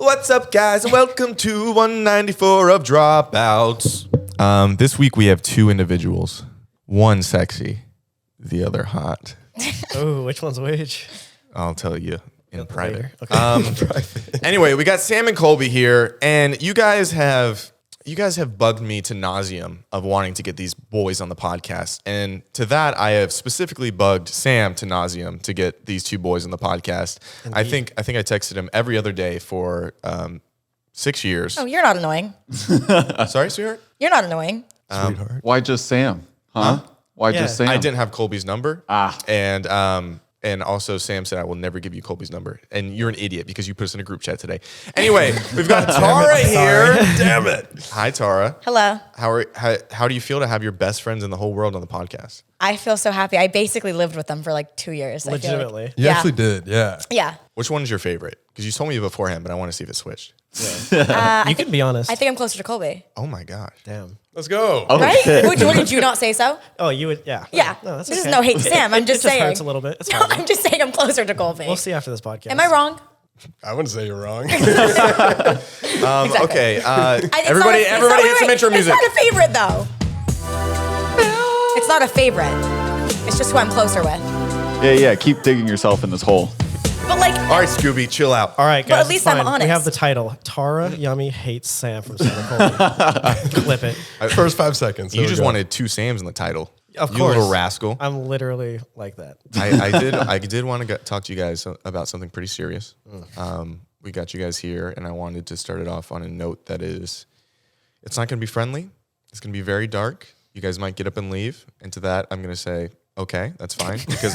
What's up, guys? And welcome to 194 of Dropouts. This week we have two individuals. One sexy, the other hot. Oh, which one's which? I'll tell you in private. Okay. Anyway, we got Sam and Colby here, and you guys have bugged me to nauseum of wanting to get these boys on the podcast. And to that, I have specifically bugged Sam to nauseum to get these two boys on the podcast. I think I texted him every other day for 6 years. Oh, you're not annoying. Sorry, sweetheart? You're not annoying. Sweetheart. Why just Sam? Huh? Why just Sam? I didn't have Colby's number. And also Sam said, I will never give you Colby's number. And you're an idiot because you put us in a group chat today. Anyway, we've got Tara here. Damn it. Hi, Tara. Hello. How do you feel to have your best friends in the whole world on the podcast? I feel so happy. I basically lived with them for like 2 years. Legitimately. I feel like. You actually did, yeah. Yeah. Which one is your favorite? Because you told me beforehand, but I want to see if it switched. You can be honest. I think I'm closer to Colby. Oh, my gosh. Damn. Let's go. Oh, Right? shit. Would you not say so? Oh, you would, yeah. Yeah. No, that's This okay. is no hate to Sam. I'm just It saying. hurts a little bit. It's No, fine. I'm just saying I'm closer to Colby. We'll see after this podcast. Am I wrong? I wouldn't say you're wrong. Exactly. Okay. It's Everybody not hit some intro music. It's not a favorite, though. It's not a favorite. It's just who I'm closer with. Yeah. Keep digging yourself in this hole. But like, All right, Scooby, chill out. All right, But guys. at least it's fine. I'm honest. We have the title. Tara Yummy hates Sam from Sam and Colby. Clip it. First 5 seconds. You just wanted two Sams in the title. Of You course. little rascal. I'm literally like that. I did want to talk to you guys about something pretty serious. We got you guys here, and I wanted to start it off on a note that is, it's not going to be friendly. It's going to be very dark. You guys might get up and leave. And to that, I'm going to say, okay, that's fine, because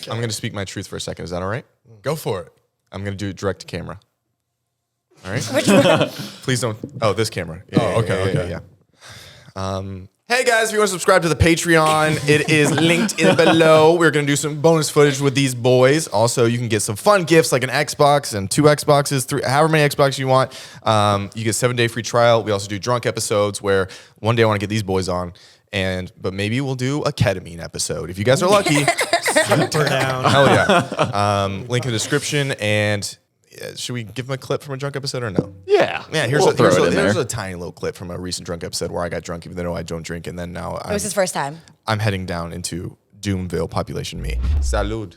I'm going to speak my truth for a second. Is that all right? Go for it. I'm going to do it direct to camera. All right? which one? Please don't. Oh, this camera. Okay. Hey guys, if you want to subscribe to the Patreon, it is linked in below. We're going to do some bonus footage with these boys. Also, you can get some fun gifts like an Xbox and 2 Xboxes, 3, however many Xboxes you want. You get 7-day free trial. We also do drunk episodes where one day I want to get these boys on. But maybe we'll do a ketamine episode. If you guys are lucky. Super down. Hell yeah. Link in the description. And should we give them a clip from a drunk episode or no? Yeah. Yeah, here's We'll throw it in here's there. a tiny little clip from a recent drunk episode where I got drunk even though I don't drink. And then now It was his first time. I'm heading down into Doomville population me. Salud.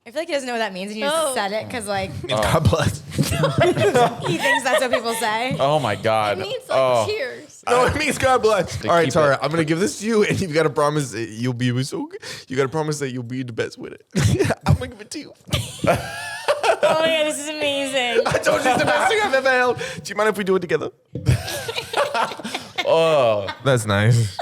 I feel like he doesn't know what that means, and you just said it because, like, God bless. he thinks that's what people say. Oh my God. It means like cheers. No, it means God bless. All right, keep Tara, it. I'm gonna give this to you, and you've got to promise that you'll be so good. You got to promise that you'll be the best with it. I'm gonna give it to you. Oh my god, this is amazing. I told you it's the best thing I've ever held. Do you mind if we do it together? Oh, that's nice.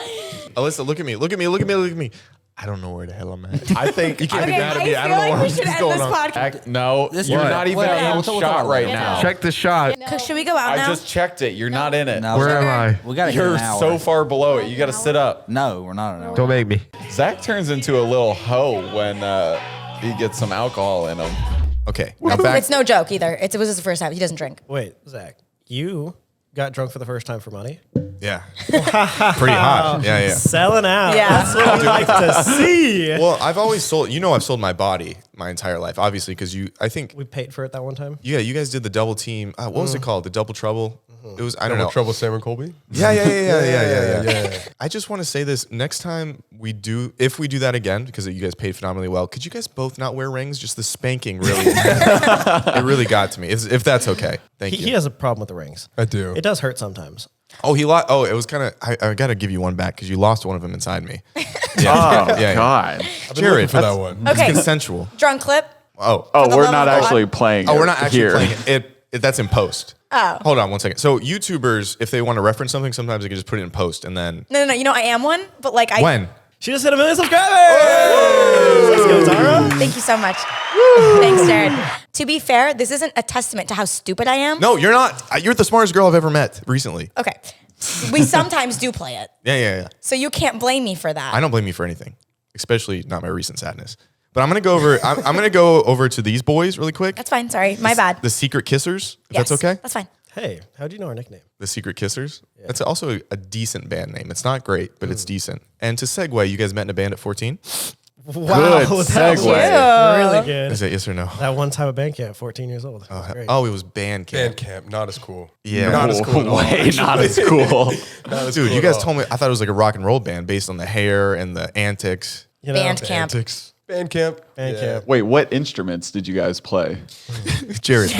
Alyssa, look at me. Look at me. Look at me. Look at me. I don't know where the hell I'm at. I think You can't be Okay, mad I at me. I feel don't know like where we should this is end going this on. podcast. no, you're What? not even Wait, in wait, the wait, shot wait, right wait. now. Check the shot. Should we go out I now? just checked it. You're not in it. No, Where am I? We gotta get You're an hour. so far below it. You got to sit up. No, we're not an hour. Don't make me. Zach turns into a little hoe when he gets some alcohol in him. Okay. Now back. It's no joke either. It was his first time. He doesn't drink. Wait, Zach, you got drunk for the first time for money? Yeah. Pretty hot. Yeah. Selling out. Yeah. That's what we like to see. Well, I've always sold. I've sold my body my entire life, obviously, because I think. We paid for it that one time. Yeah, you guys did the double team. What was it called? The double trouble. It was. I don't know. Trouble Sam and Colby? Yeah. I just want to say this. Next time if we do that again, because you guys paid phenomenally well, could you guys both not wear rings? Just the spanking really, it really got to me. If that's okay, thank you. He has a problem with the rings. I do. It does hurt sometimes. Oh, he lost. Oh, it was kind of. I got to give you one back because you lost one of them inside me. Oh, God. Jared, for that one. It's Okay. consensual. Drunk clip. Oh, Oh, the we're love not of God. actually playing oh, it we're not actually here. playing it. That's in post. Oh. Hold on one second. So YouTubers, if they want to reference something, sometimes they can just put it in post and then No. You know I am one, but like I. when. She just hit 1 million subscribers. Let's go, Tara. Thank you so much. Thanks, Jared. To be fair, this isn't a testament to how stupid I am. No, you're not. You're the smartest girl I've ever met recently. Okay. We sometimes do play it, Yeah. so you can't blame me for that. I don't blame you for anything, especially not my recent sadness. But I'm gonna go over. I'm gonna go over to these boys really quick. That's fine. Sorry, my bad. The Secret Kissers. If Yes, that's okay. That's fine. Hey, how do you know our nickname? The Secret Kissers. That's also a decent band name. It's not great, but it's decent. And to segue, you guys met in a band at 14. Wow, Good that was segue. really good. Is that yes or no? That one time at band camp, 14 years old. That was great. Oh, it was band camp. Band camp, not as cool. Yeah. Not as cool at all. Way not as cool. Dude, you guys told me, I thought it was like a rock and roll band based on the hair and the antics. You know, Band camp. Band camp. Band camp. Wait, what instruments did you guys play? Jared,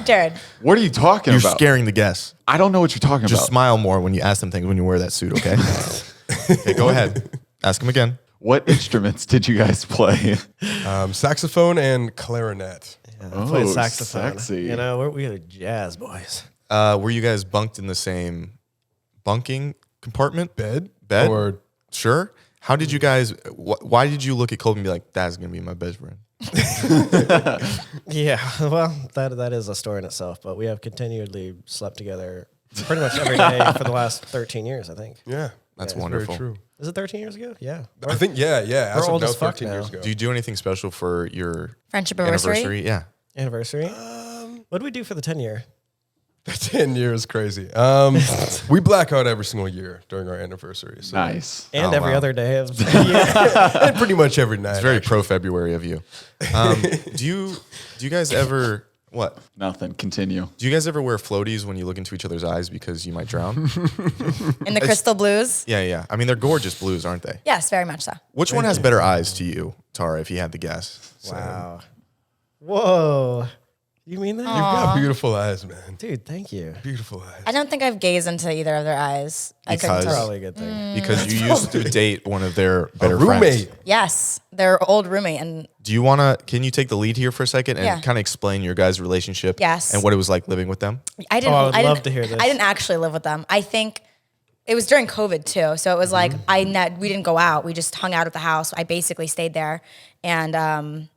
Jared. What are you talking you're about? scaring the guests. I don't know what you're talking Just about. smile more when you ask them things when you wear that suit, okay? Okay, go ahead. Ask them again. What instruments did you guys play? Saxophone and clarinet. I played Oh, saxophone. sexy. You know, we were jazz boys. Were you guys bunked in the same bunking compartment? Bed? Bed? Or Sure. How did you guys, why did you look at Colby and be like, that's going to be my best friend? Yeah, well, that is a story in itself, but we have continually slept together pretty much every day for the last 13 years, I think. yeah. That's Very wonderful. true. Is it 13 years ago? Yeah. I think, yeah. We're As old of as now, fuck 13 years now. ago. Do you do anything special for your Friendship anniversary. anniversary? Yeah. Anniversary? What do we do for the 10 year? 10 years crazy. We black out every single year during our anniversary. So Nice. And every wow. other day of the year. and pretty much every night. It's very pro February of you. Do you guys ever, what? Nothing. Continue. Do you guys ever wear floaties when you look into each other's eyes because you might drown? In the crystal blues. Yeah. I mean, they're gorgeous blues, aren't they? Yes, very much so. Which one has better eyes to you, Tara, if you had to guess? Wow. Whoa. You mean that? You've got beautiful eyes, man. Dude, thank you. Beautiful eyes. I don't think I've gazed into either of their eyes. I couldn't Because- tell. Probably a good thing. Because you used to date one of their better Roommate. friends. Yes, their old roommate, and Do you want to, can you take the lead here for a second and Yeah. kind of explain your guys' relationship? Yes. And what it was like living with them? I didn't. Oh, I would I love didn't, to hear this. I didn't actually live with them. I think it was during COVID too, so it was like we didn't go out. We just hung out at the house. I basically stayed there, and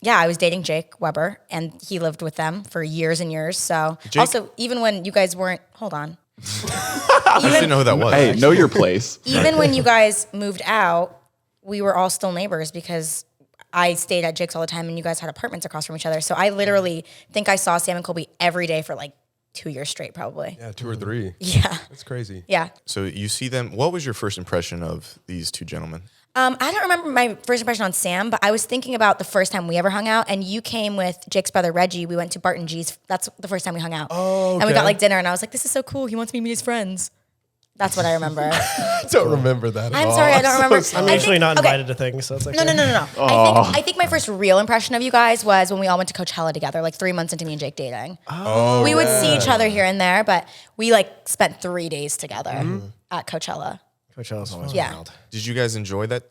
yeah, I was dating Jake Weber, and he lived with them for years and years. So Jake- also, even when you guys weren't, hold on, I just didn't know who that was. Hey, know your place. even when you guys moved out, we were all still neighbors because I stayed at Jake's all the time, and you guys had apartments across from each other. So I literally think I saw Sam and Colby every day for like 2 years straight, probably. Yeah, 2 or 3. Yeah, That's crazy. yeah. So you see them. What was your first impression of these two gentlemen? I don't remember my first impression on Sam, but I was thinking about the first time we ever hung out, and you came with Jake's brother Reggie. We went to Bart and G's. That's the first time we hung out. Oh, And we got okay. like dinner, and I was like, "This is so cool. He wants me to meet his friends." That's what I remember. I don't remember that at I'm all. sorry, I don't remember. I'm I usually think- not okay. invited to things, so it's like No. I think my first real impression of you guys was when we all went to Coachella together, like 3 months into me and Jake dating. We would see each other here and there, but we like spent 3 days together at Coachella. Coachella's always Yeah. wild. Did you guys enjoy that?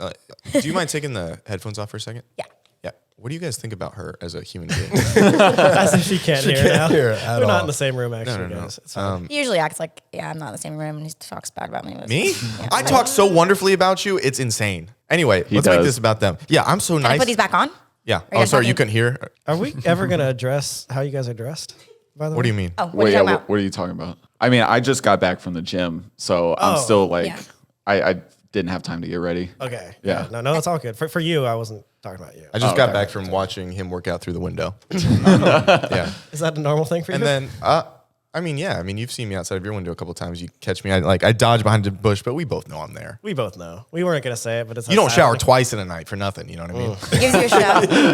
Do you mind taking the headphones off for a second? Yeah. Yeah. What do you guys think about her as a human being? As if she can't hear now. hear it at We're not all. in the same room, actually, no. guys. It's fine. He usually acts like, yeah, I'm not in the same room, and he talks bad about me. Me? I talk so wonderfully about you. It's insane. Anyway, let's make does. this about them. Yeah, I'm so Can I nice. put these back on? Yeah. you Oh, done sorry, you talking? couldn't hear. Are we ever going to address how you guys are dressed, by the way? What do you mean? Oh, what are Wait, you yeah, talking about? what are you talking about? I mean, I just got back from the gym, so I'm still like, Yeah. I didn't have time to get ready. Okay. Yeah. No, it's all good. For you, I wasn't talking about you. I just Oh, got okay. back from watching him work out through the window. Yeah. Is that a normal thing for you? And then, I mean, yeah. I mean, you've seen me outside of your window a couple times. You catch me. I dodge behind a bush, but we both know I'm there. we both know. We weren't going to say it, but it's You don't shower twice in a night for nothing. You know what I mean? He gives you a show?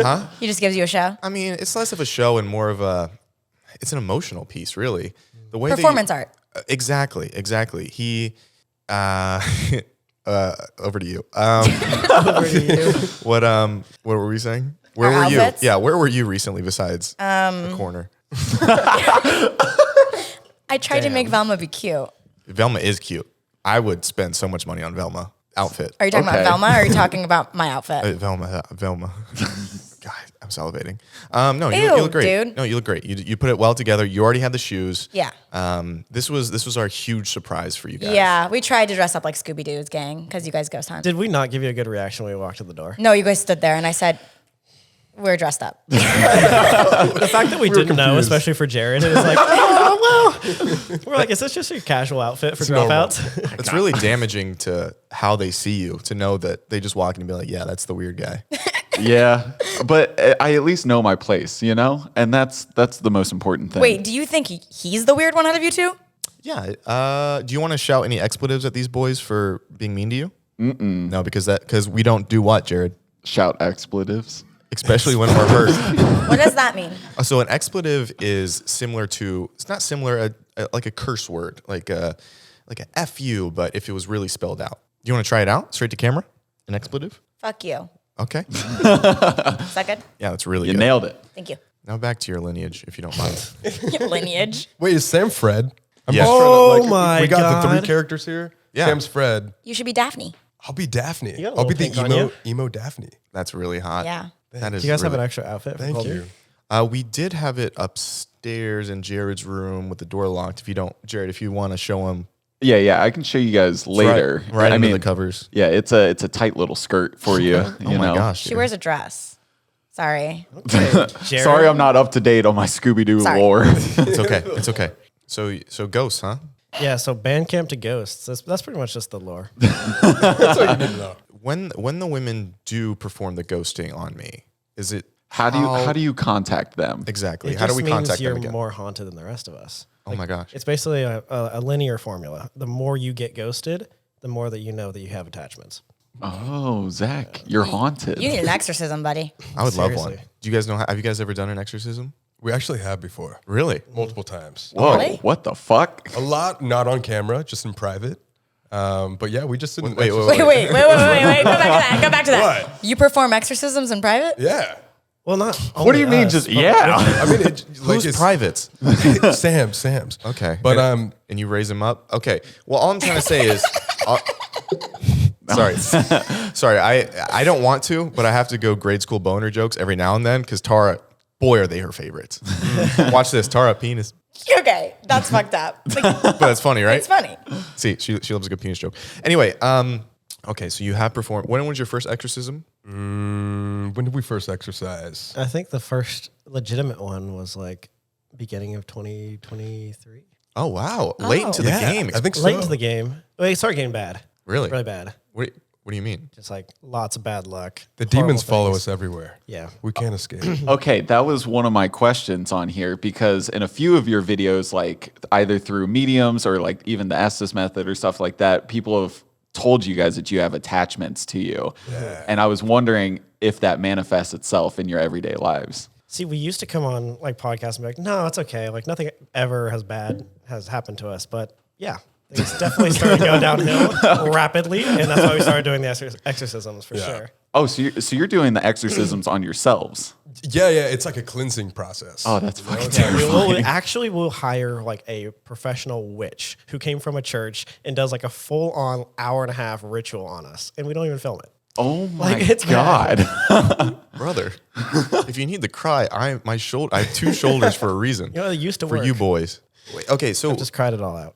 Huh? He just gives you a show? I mean, it's less of a show and more of it's an emotional piece, really. The way Performance art. Exactly. He, over to you. Over to you. What were we saying? Where Our were you? outfits? Yeah, where were you recently besides the corner? I tried to make Velma be cute. Velma is cute. I would spend so much money on Velma outfit. Are you talking Okay. about Velma, or are you talking about my outfit? Velma. God, I'm salivating. No, you Ew, look great. dude. No, you look great. You put it well together. You already had the shoes. Yeah. This was our huge surprise for you guys. Yeah, we tried to dress up like Scooby-Doo's gang because you guys ghost hunt. Did we not give you a good reaction when we walked to the door? No, you guys stood there, and I said, we're dressed up. The fact that we didn't know, confused. especially for Jared, it was like, oh, well. We're like, is this just your casual outfit for normal. dropouts? It's really damaging to how they see you to know that they just walk in and be like, yeah, that's the weird guy. Yeah, but I at least know my place, you know, and that's the most important thing. Wait, do you think he's the weird one out of you two? Yeah. Do you want to shout any expletives at these boys for being mean to you? No, because we don't do what, Jared? Shout expletives. especially when we're hurt. What does that mean? So an expletive is similar to, it's not similar, like a curse word, like a FU, but if it was really spelled out. Do you want to try it out straight to camera? An expletive? Fuck you. Okay. Is that good? Yeah, that's really You good. nailed it. Thank you. Now back to your lineage, if you don't mind. Lineage. Wait, is Sam Fred? I'm Yeah. just trying to, Oh my we got the God. 3 characters here. Yeah. Sam's Fred. You should be Daphne. I'll be Daphne. You got a I'll be little the pink on emo Daphne. That's really hot. Yeah. That is Do you guys have really- an extra outfit? For Thank Colby? you. We did have it upstairs in Jared's room with the door locked. If you don't, Jared, if you want to show him Yeah, I can show you guys later. right I under mean, the covers. yeah, it's a tight little skirt for you. Oh you my know? gosh. She wears a dress. Sorry. Jared? Sorry, I'm not up to date on my Scooby Doo Sorry. lore. It's okay. It's okay. So ghosts, huh? Yeah, so Bandcamp to ghosts. That's pretty much just the lore. That's all you need to know. When the women do perform the ghosting on me, is it How do you contact them? exactly? It How do just we means contact you're them again? more haunted than the rest of us. Oh my gosh. It's basically a linear formula. The more you get ghosted, the more that you know that you have attachments. Oh, Zach, you're haunted. You need an exorcism, buddy. I would love one. Seriously. Do you guys know? Have you guys ever done an exorcism? We actually have before, Really? multiple times. Whoa, Really? what the fuck? A lot, not on camera, just in private. But yeah, we just didn't. Wait, exercise- Wait. Go back to that. What? You perform exorcisms in private? Yeah. Well, not. What do you only mean? us, Just but- yeah. I mean, Who's privates? Sam's. Okay. But and you raise them up. Okay. Well, all I'm trying to say is, sorry. I don't want to, but I have to go grade school boner jokes every now and then because Tara, boy, are they her favorites. Watch this, Tara penis. Okay, that's fucked up. Like, But that's funny, right? it's funny. See, she loves a good penis joke. Anyway, okay, so you have performed. When was your first exorcism? when did we first exercise? I think the first legitimate one was like beginning of 2023. Oh wow, late into the Yeah, game. I think so. Late into the game. Wait, it started getting bad. Really? Really bad. What do you mean? Just like lots of bad luck. The horrible demons follow things. us everywhere. Yeah. We can't escape. Okay, that was one of my questions on here because in a few of your videos, like either through mediums or like even the Estes method or stuff like that, people have told you guys that you have attachments to you. Yeah. And I was wondering if that manifests itself in your everyday lives. See, we used to come on like podcasts and be like, no, it's okay. Like nothing ever has happened to us. But yeah, things definitely started going downhill rapidly. And that's why we started doing the exorcisms for sure. Oh, so you're doing the exorcisms on yourselves. Yeah, it's like a cleansing process. Oh, that's fucking We'll hire like a professional witch who came from a church and does like a full on hour and a half ritual on us. And we don't even film it. Oh my Like, it's God. Brother, if you need to cry, I have 2 shoulders for a reason. You know, it used to for work. you boys. Wait, okay, so Just cried it all out.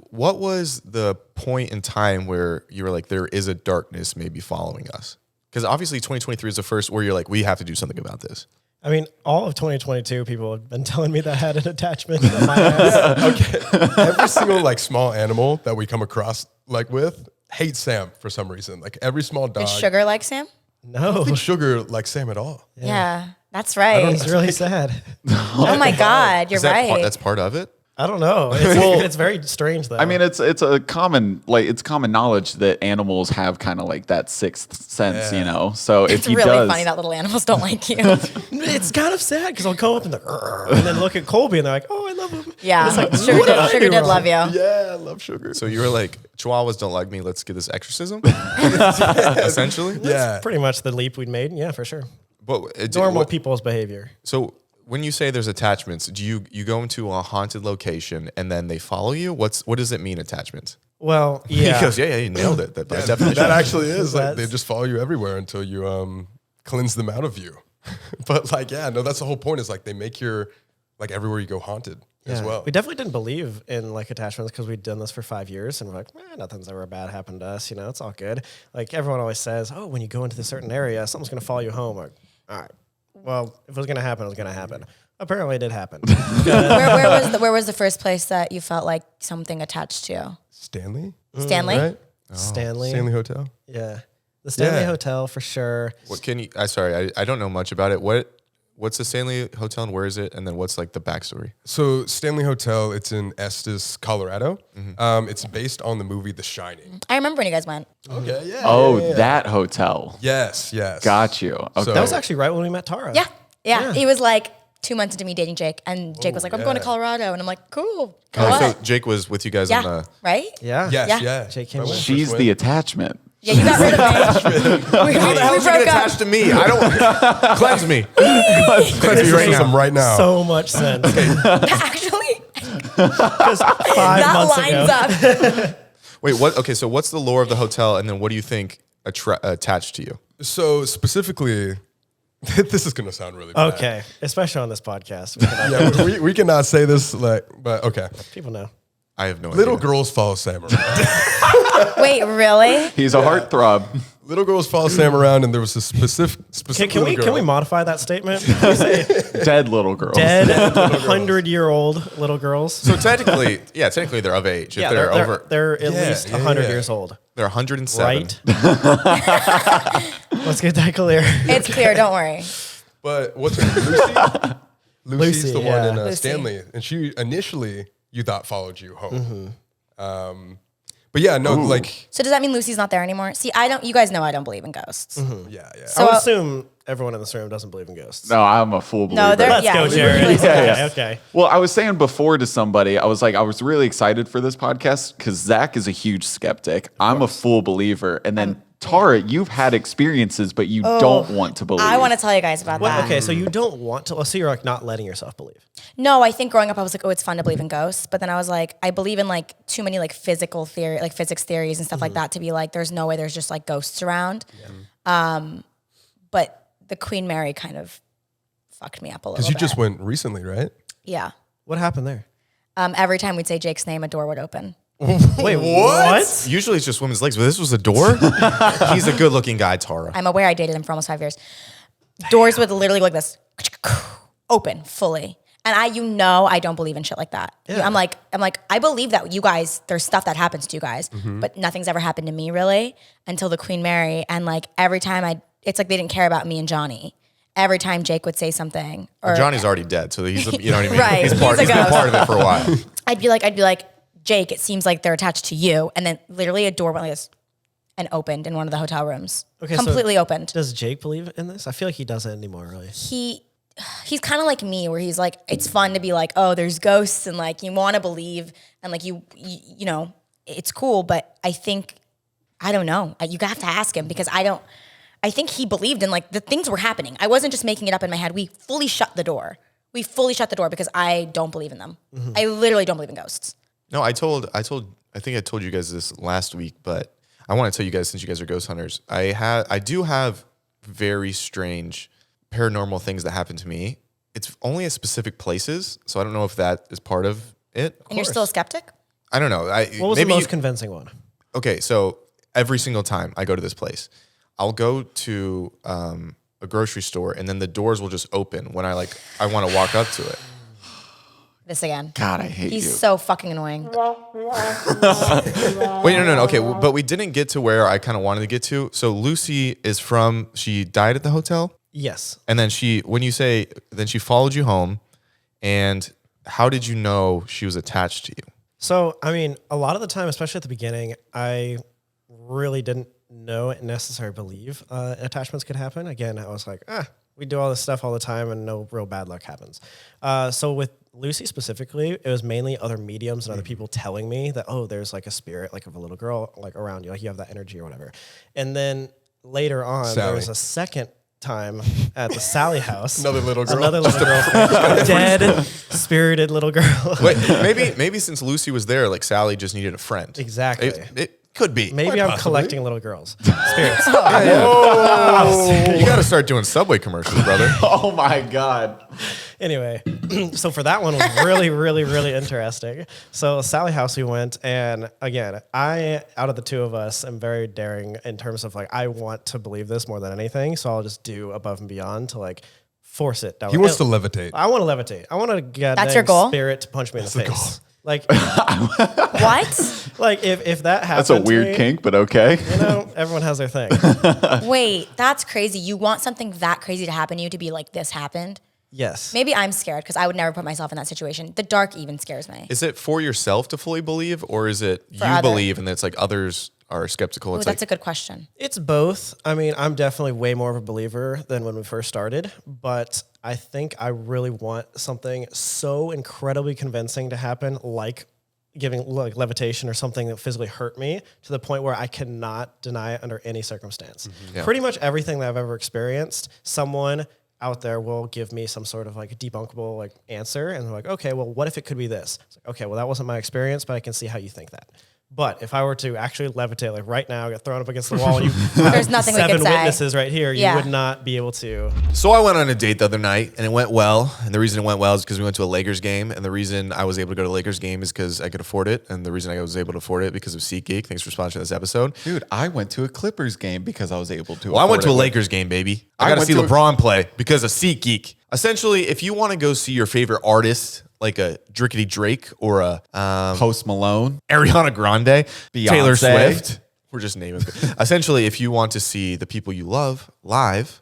what was the point in time where you were like, there is a darkness maybe following us? Because obviously 2023 is the first where you're like, we have to do something about this. I mean, all of 2022, people have been telling me that I had an attachment to my ass. Every single like small animal that we come across like with hates Sam for some reason. Like every small dog. Did Sugar like Sam? No, Think Sugar like Sam at all. Yeah, that's right. it's really sad. Oh my God, you're Is that right. that's part of it? I don't know. It's very strange though. I mean, it's a common knowledge that animals have kind of like that sixth sense, you know. So if it's he really does, funny that little animals don't like you. it's kind of sad because I'll go up and then look at Colby and they're like, "Oh, I love him." Yeah, It's like, Sugar what did I Sugar do did wrong? love you. Yeah, I love Sugar. So you were like, Chihuahuas don't like me. Let's get this exorcism. Essentially. Yeah. Pretty much the leap we'd made. Yeah, for sure. But Normal people's behavior. So when you say there's attachments, do you go into a haunted location and then they follow you? What does it mean, attachments? Well, yeah. He goes, yeah, you nailed it. That definition. That actually is like they That's- just follow you everywhere until you cleanse them out of you. But like, yeah, no, that's the whole point. Is like they make your like everywhere you go haunted as Yeah. well. We definitely didn't believe in like attachments because we'd done this for 5 years and we're like, nothing's ever bad happened to us. You know, it's all good. Like everyone always says, oh, when you go into this certain area, something's going to follow you home. Like, all right, well, if it was going to happen, it was going to happen. Apparently it did happen. Where was the first place that you felt like something attached to? Stanley, Stanley? right? Stanley. Stanley Hotel. Yeah. The Stanley Yeah. Hotel for sure. What can you? Sorry, I don't know much about it. what's the Stanley Hotel and where is it? And then what's like the backstory? So Stanley Hotel, it's in Estes, Colorado. It's based on the movie The Shining. I remember when you guys went. Okay, yeah. Oh, that hotel. Yes. Got you. Okay. So- That was actually right when we met Tara. Yeah. He was like 2 months into me dating Jake, and Jake was like, I'm going to Colorado. And I'm like, cool. Oh, What? so Jake was with you guys Yeah. on the. Right? Yeah. Yes, Yeah. yeah. Jake came Right with. when we She's first the went. attachment. Yeah, you got rid of me. we How the hell is you broke gonna up. attach to me? I don't cleanse me. Cleanse me right Makes now. them right now. So much sense. Actually, Because 5 that months lines ago. up. Wait, what? Okay, so what's the lore of the hotel, and then what do you think attached to you? So specifically, this is going to sound really bad. Okay. Especially on this podcast. We cannot- Yeah, we cannot say this, but okay. people know. I have no Little idea. girls follow Sam around. Wait, really? He's a heartthrob. Little girls follow Sam around, and there was a specific Can little girl. we modify that statement? Can we say Dead little girls. dead 100-year-old little girls? So technically, they're of age. If they're over, they're at Yeah, least yeah, 100 yeah. years old. they're 107. Right? Let's get that clear. It's clear. Don't worry. But what's her name? Lucy's Lucy, the one yeah. in Lucy. Stanley, and she initially you thought followed you home. Mm-hmm. But yeah, no, like So does that mean Lucy's not there anymore? See, I don't. You guys know I don't believe in ghosts. yeah. So I would assume everyone in this room doesn't believe in ghosts. No, I'm a full believer. no, they're Let's yeah. go, Jared. Lucy's Okay, there. okay. Well, I was saying before to somebody, I was really excited for this podcast because Zach is a huge skeptic. I'm a full believer. And then Tara, you've had experiences, but you don't want to believe. I want to tell you guys about Well, that. okay, so you don't want to. So you're like not letting yourself believe. No, I think growing up I was like, oh, it's fun to believe in ghosts. But then I was like, I believe in like too many like physical theory, like physics theories and stuff like that to be like, there's no way there's just like ghosts around. But the Queen Mary kind of fucked me up a little because bit. you just went recently, right? Yeah. What happened there? Every time we'd say Jake's name, a door would open. Wait, what? Usually it's just women's legs, but this was a door. He's a good-looking guy, Tara. I'm aware I dated him for almost 5 years. Doors would literally go like this, open fully. And I don't believe in shit like that. Yeah. I'm like, I believe that you guys, there's stuff that happens to you guys, but nothing's ever happened to me really until the Queen Mary. And like every time it's like they didn't care about me and Johnny. Every time Jake would say something, or Johnny's already dead, so he's you know what I mean. Right, He's he's a been ghost. part of it for a while. I'd be like, Jake, it seems like they're attached to you. And then literally a door went like this and opened in one of the hotel rooms. Okay, so- Completely opened. Does Jake believe in this? I feel like he doesn't anymore, really. He's kind of like me where he's like, it's fun to be like, oh, there's ghosts and like you want to believe and like you know, it's cool. But I think, I don't know. You have to ask him because I think he believed in like the things were happening. I wasn't just making it up in my head. We fully shut the door. Because I don't believe in them. I literally don't believe in ghosts. No, I think I told you guys this last week, but I want to tell you guys, since you guys are ghost hunters, I do have very strange paranormal things that happen to me. It's only at specific places, so I don't know if that is part of it. And you're still a skeptic? I don't know. What was the most convincing one? Okay, so every single time I go to this place, I'll go to a grocery store, and then the doors will just open when I want to walk up to it. This again. God, I hate He's you. so fucking annoying. Wait, no. Okay, but we didn't get to where I kind of wanted to get to. So Lucy she died at the hotel, Yes. and then she followed you home. And how did you know she was attached to you? So, I mean, a lot of the time, especially at the beginning, I really didn't know and necessarily believe attachments could happen. Again, I was like, we do all this stuff all the time and no real bad luck happens. So with Lucy specifically, it was mainly other mediums and other people telling me that, oh, there's like a spirit, like of a little girl, like around you, like you have that energy or whatever. And then later on, there Sally. was a second time at the Sally house. Another little girl. Another little girl. Dead, spirited little girl. Wait, maybe since Lucy was there, like Sally just needed a friend. Exactly. It could be. Maybe I'm collecting little girls. Spirits. You got to start doing Subway commercials, brother. Oh my God. Anyway, so for that one was really, really, really interesting. So Sally House we went, and again, out of the two of us, am very daring in terms of like, I want to believe this more than anything, so I'll just do above and beyond to like force it down. He wants to levitate. I want to levitate. I want to get That's your goal? spirit to punch me in the face. Like, What? like if that happens, That's a weird kink, but okay. You know, everyone has their thing. Wait, that's crazy. You want something that crazy to happen to you to be like, this happened? Yes. Maybe I'm scared because I would never put myself in that situation. The dark even scares me. Is it for yourself to fully believe, or is it you other- believe and it's like others are skeptical? Ooh, It's that's like, a good question. It's both. I mean, I'm definitely way more of a believer than when we first started, but I think I really want something so incredibly convincing to happen, like giving like levitation or something that physically hurt me to the point where I cannot deny it under any circumstance. Yeah. Pretty much everything that I've ever experienced, someone out there will give me some sort of like debunkable like answer, and they're like, okay, well, what if it could be this? It's like, okay, well, that wasn't my experience, but I can see how you think that. But if I were to actually levitate, like right now, get thrown up against the wall, and you There's nothing we seven could say. witnesses right here, Yeah. you would not be able to. So I went on a date the other night and it went well. And the reason it went well is because we went to a Lakers game. And the reason I was able to go to a Lakers game is because I could afford it. And the reason I was able to afford it because of SeatGeek. Thanks for sponsoring this episode. Dude, I went to a Clippers game because I was able to. Well, I went afford to a it. Lakers game, baby. I I got to went see to a- LeBron play because of SeatGeek. Essentially, if you want to go see your favorite artist, like a Drickety Drake or a Post Malone. Ariana Grande, Beyonce. Taylor Swift. We're just naming. Essentially, if you want to see the people you love live,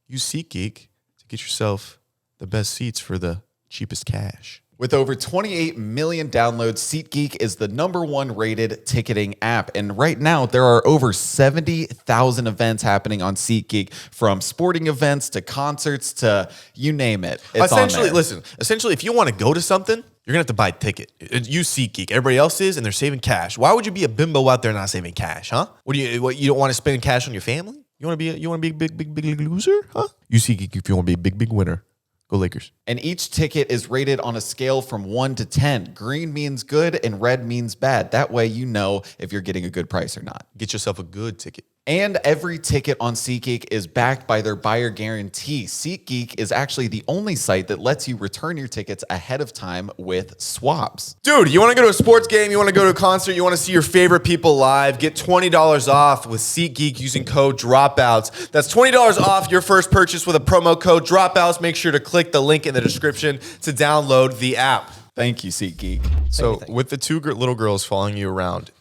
use SeatGeek to get yourself the best seats for the cheapest cash. With over 28 million downloads, SeatGeek is the #1 rated ticketing app. And right now, there are over 70,000 events happening on SeatGeek, from sporting events to concerts to you name it. It's on Essentially, there. listen, if you want to go to something, you're going to have to buy a ticket. Use SeatGeek. Everybody else is, and they're saving cash. Why would you be a bimbo out there not saving cash, huh? You don't want to spend cash on your family? You want to be a big loser, huh? Use SeatGeek if you want to be a big winner. Go Lakers. And each ticket is rated on a scale from 1 to 10. Green means good and red means bad. That way you know if you're getting a good price or not. Get yourself a good ticket. And every ticket on SeatGeek is backed by their buyer guarantee. SeatGeek is actually the only site that lets you return your tickets ahead of time with swaps. Dude, you want to go to a sports game? You want to go to a concert? You want to see your favorite people live? Get $20 off with SeatGeek using code Dropouts. That's $20 off your first purchase with a promo code Dropouts. Make sure to click the link in the description to download the app. Thank you, SeatGeek. So, with the two little girls following you around,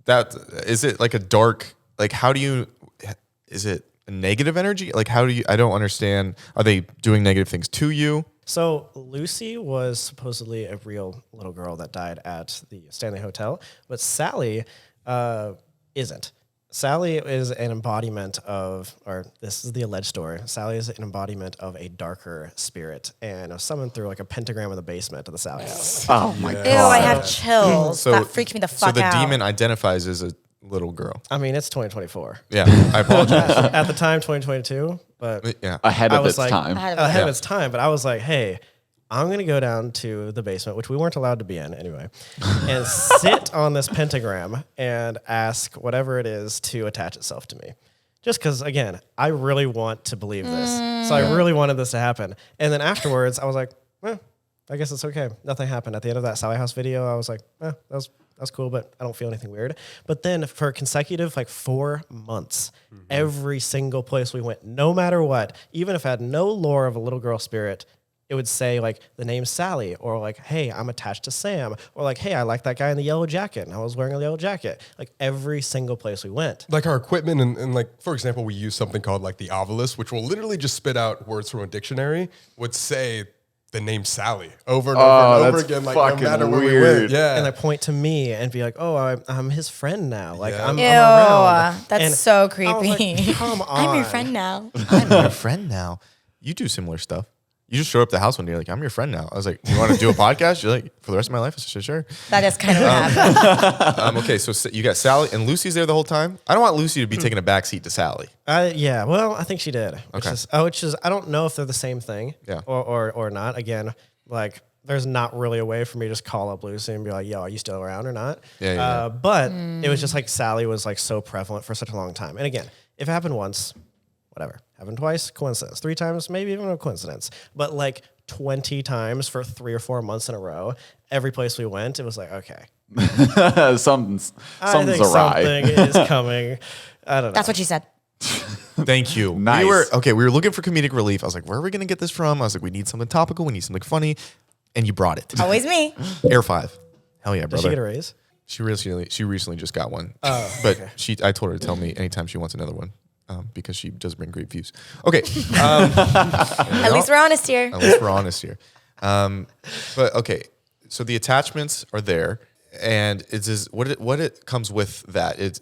that is it like a dark? Like, how do you? Is it a negative energy? Like, how do you? I don't understand. Are they doing negative things to you? So Lucy was supposedly a real little girl that died at the Stanley Hotel, but Sally isn't. Sally is an embodiment of, or this is the alleged story, Sally is an embodiment of a darker spirit and was summoned through like a pentagram in the basement of the Sally house. Oh my God. Ew, I have chills. So that freaked me the fuck out. So the demon identifies as a little girl. I mean, it's 2024. Yeah, I apologize. At the time, 2022, but Yeah. Ahead I of was its like- time. ahead of its time. But I was like, hey, I'm going to go down to the basement, which we weren't allowed to be in anyway, and sit on this pentagram and ask whatever it is to attach itself to me. Just because, again, I really want to believe this. So I really wanted this to happen. And then afterwards, I was like, I guess it's okay. Nothing happened. At the end of that Sally House video, I was like, that was cool, but I don't feel anything weird. But then for consecutive, like 4 months, every single place we went, no matter what, even if I had no lore of a little girl spirit, it would say like the name Sally, or like, hey, I'm attached to Sam, or like, hey, I like that guy in the yellow jacket, and I was wearing a yellow jacket. Like every single place we went. Like our equipment, and like, for example, we use something called like the Ovilus, which will literally just spit out words from a dictionary, would say the name Sally over and over and over that's again, like no fucking matter where we weird. went. Yeah. And they point to me and be like, oh, I'm his friend now. Like, Yeah. I'm Ew, around. that's And so I was creepy. like, come on. I'm your friend now. I'm your friend now. You do similar stuff. You just show up at the house one day, like, I'm your friend now. I was like, you want to do a podcast? You're like, for the rest of my life? I said, sure. That is kind of what happened. Okay, so you got Sally, and Lucy's there the whole time? I don't want Lucy to be taking a backseat to Sally. Yeah, well, I think she did. Okay. Which is, I don't know if they're the same thing. Yeah. Or not. Again, like, there's not really a way for me to just call up Lucy and be like, yo, are you still around or not? Yeah. But it was just like Sally was like so prevalent for such a long time. And again, if it happened once, whatever. Happened twice, coincidence. 3 times, maybe even a coincidence. But like 20 times for 3 or 4 months in a row, every place we went, it was like, okay. Something's I think awry. something is coming. I don't know. That's what she said. Thank you. Nice. We were looking for comedic relief. I was like, where are we going to get this from? I was like, we need something topical. We need something funny. And you brought it. Always me. Air 5. Hell yeah, Did brother. she get a raise? She recently just got one. But I told her to tell me anytime she wants another one. because she does bring great views. Okay. At least we're honest here. At least we're honest here. But okay, so the attachments are there, and what it comes with that. It's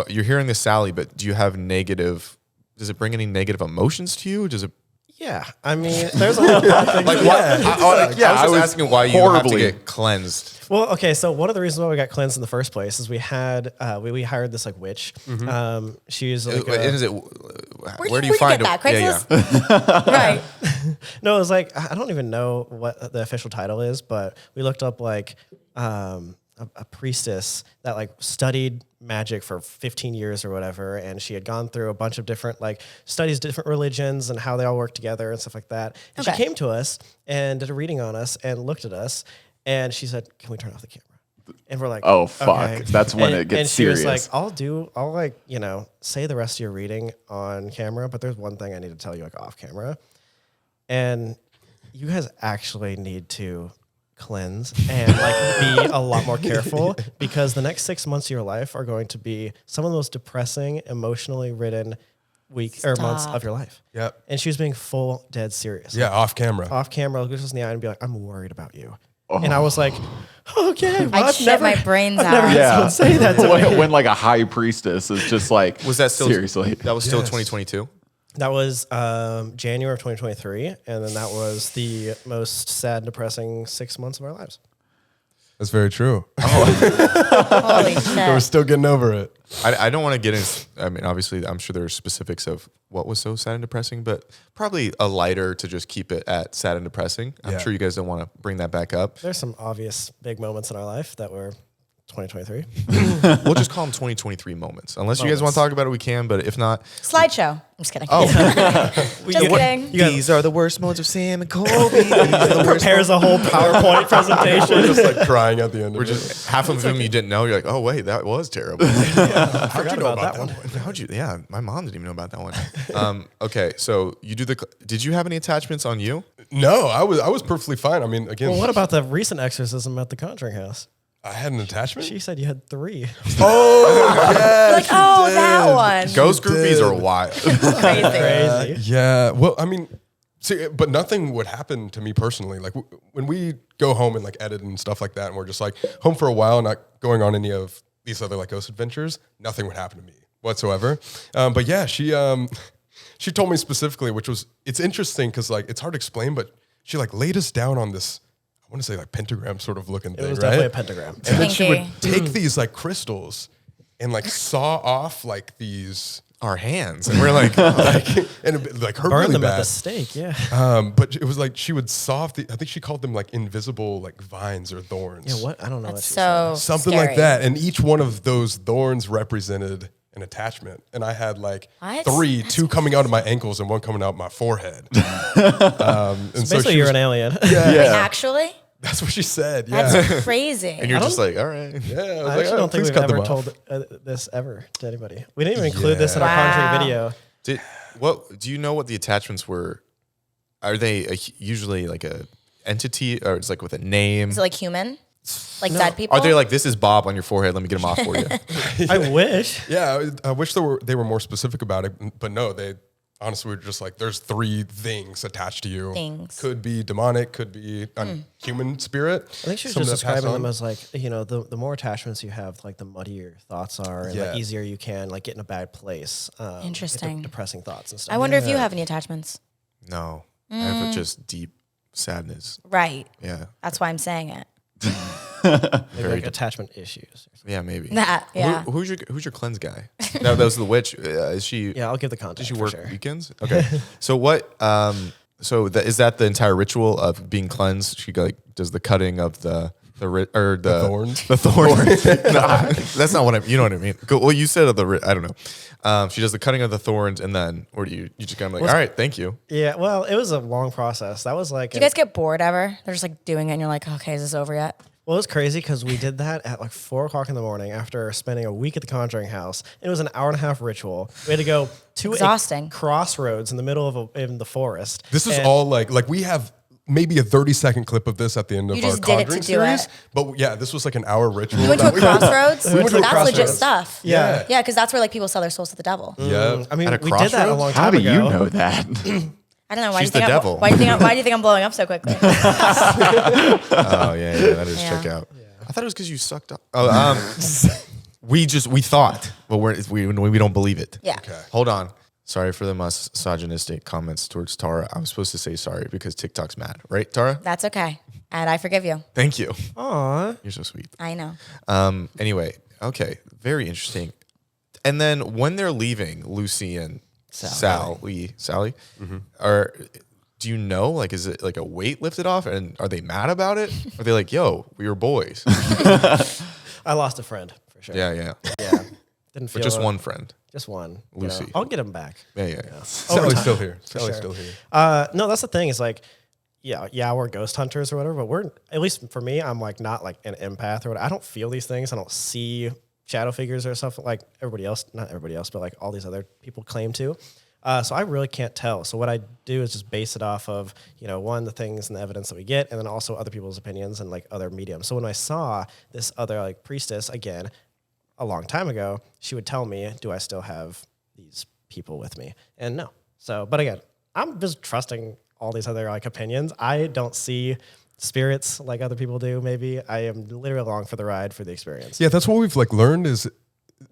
you're hearing the Sally, but do you have negative? Does it bring any negative emotions to you? Does it? Yeah, I mean, there's a lot of things. Like why? I was asking why you have to get cleansed. Well, okay, so one of the reasons why we got cleansed in the first place is we had we hired this like witch. She's like Is it? Where do you Where'd find get that? Yeah. Craigslist? Right. no, it was like I don't even know what the official title is, but we looked up like a priestess that like studied magic for 15 years or whatever, and she had gone through a bunch of different like studies, different religions and how they all work together and stuff like that. And she came to us and did a reading on us and looked at us, and she said, "Can we turn off the camera?" And we're like, Oh fuck! Okay. That's when it gets and she serious. was like, I'll like, say the rest of your reading on camera, but there's one thing I need to tell you like off camera. And you guys actually need to cleanse and like be a lot more careful, because the next 6 months of your life are going to be some of the most depressing, emotionally ridden months of your life. Yep. And she was being full dead serious. Yeah, off camera. Off camera, look us in the eye and be like, "I'm worried about you." And I was like, "Okay, well, I'd shit my brains out. never had someone say that to me." when like a high priestess is just like, Was that still seriously? That was still 2022. That was January of 2023, and then that was the most sad and depressing 6 months of our lives. That's very true. Holy We're shit. still getting over it. I don't want to get into. I mean, obviously, I'm sure there's specifics of what was so sad and depressing, but probably a lighter to just keep it at sad and depressing. I'm Yeah. sure you guys don't want to bring that back up. There's some obvious big moments in our life that were 2023. We'll just call them 2023 moments. Unless you guys want to talk about it, we can. But if not, Slideshow. I'm just kidding. oh, Just kidding. these are the worst moments of Sam and Colby. These are the worst. Prepares a whole PowerPoint presentation. Just like crying at the end. We're of it. just half of them you didn't know. You're like, oh wait, that was terrible. How'd you know about that one. How'd you? Yeah, my mom didn't even know about that one. Okay, so you do the. Did you have any attachments on you? No, I was perfectly fine. I mean, again, Well, what about the recent exorcism at the Conjuring House? I had an attachment. She said you had 3. Like, that one. Ghost groupies are wild. Crazy. Crazy. Yeah. Well, I mean, see, but nothing would happen to me personally. Like when we go home and like edit and stuff like that, and we're just like home for a while, not going on any of these other like ghost adventures, nothing would happen to me whatsoever. But yeah, she told me specifically, which was, it's interesting because like it's hard to explain, but she like laid us down on this, I want to say like pentagram sort of looking thing, It was right? definitely a pentagram. And then she would Pinky. take these like crystals and like saw off like these, Our hands, and we're like, and it, like hurt Burn really them at bad. the stake, yeah. But it was like she would saw off the, I think she called them like invisible like vines or thorns. Yeah, what? I don't know what That's she said. so Something scary. like that. And each one of those thorns represented an attachment. And I had like What? 3, 2 coming out of my ankles and 1 coming out my forehead. And Basically, she you're was- an alien. Wait, actually? That's what she said. Yeah. That's crazy. and you're just like, all right. Yeah, I was I like, actually "Oh, don't think please we've cut them ever off." told this ever to anybody. We didn't even include this in our Wow. Conjuring video. Do you know what the attachments were? Are they usually like a entity, or it's like with a name? Is it like human? Like dead people? Are they like, this is Bob on your forehead? Let me get him off for you. I wish. Yeah, I wish they were more specific about it, but no, they honestly were just like, there's 3 things attached to you. Things. Could be demonic, could be a human spirit. I think she was Some just that pass describing them on. as like, the more attachments you have, like the muddier your thoughts are, and Yeah. like easier you can like get in a bad place. Get Interesting. depressing thoughts and stuff. I wonder if you have any attachments. No, I have just deep sadness. Right. Yeah, That's why I'm saying it. Maybe like attachment issues. yeah, maybe. That, yeah. Who's your cleanse guy? That was the witch. Is she? Yeah, I'll give the context. Does she for work sure. weekends? Okay. So what? Is that the entire ritual of being cleansed? She like does the cutting of the thorns? The thorns. No, that's not what I. You know what I mean. Well, you said of the. I don't know. She does the cutting of the thorns, and then, or do you just kind of like, all right, thank you. Yeah, well, it was a long process. That was like Do you guys get bored ever? They're just like doing it and you're like, okay, is this over yet? Well, it was crazy because we did that at like 4:00 in the morning after spending a week at the Conjuring House. It was an 1.5-hour ritual. We had to go to Exhausting. a crossroads in the middle of in the forest. This is And all like we have maybe a 30-second clip of this at the end of You our just did it to Conjuring do series. it. But yeah, this was like an hour ritual. You went to a crossroads? went to a That's legit crossroads. stuff. Yeah. Yeah, because that's where like people sell their souls to the devil. Yeah. I mean, At a we did that a crossroads? long How time do ago. you know that? I don't know. Why She's do you the think devil. why do you think I'm blowing up so quickly? Oh yeah, that is check out. I thought it was because you sucked up. Oh, we thought, but we don't believe it. Yeah. Okay. Hold on. Sorry for the misogynistic comments towards Tara. I was supposed to say sorry because TikTok's mad, right, Tara? That's okay. And I forgive you. Thank you. Aw. You're so sweet. I know. Anyway, okay, very interesting. And then when they're leaving, Lucy and Sally, do you know, like, is it like a weight lifted off, and are they mad about it? Are they like, yo, we were boys? I lost a friend for sure. Yeah. Yeah. Didn't feel But just one friend. Just one. Lucy. I'll get him back. Yeah. Sally's still here. Sally's sure. still here. No, that's the thing. Is like, yeah, we're ghost hunters or whatever. But we're, at least for me, I'm like not like an empath or whatever. I don't feel these things. I don't see shadow figures or stuff like everybody else. Not everybody else, but like all these other people claim to. So I really can't tell. So what I do is just base it off of, one, the things and the evidence that we get, and then also other people's opinions and like other mediums. So when I saw this other like priestess again a long time ago, she would tell me, do I still have these people with me? And no. So, but again, I'm just trusting all these other like opinions. I don't see spirits like other people do. Maybe I am literally along for the ride for the experience. Yeah, that's what we've like learned is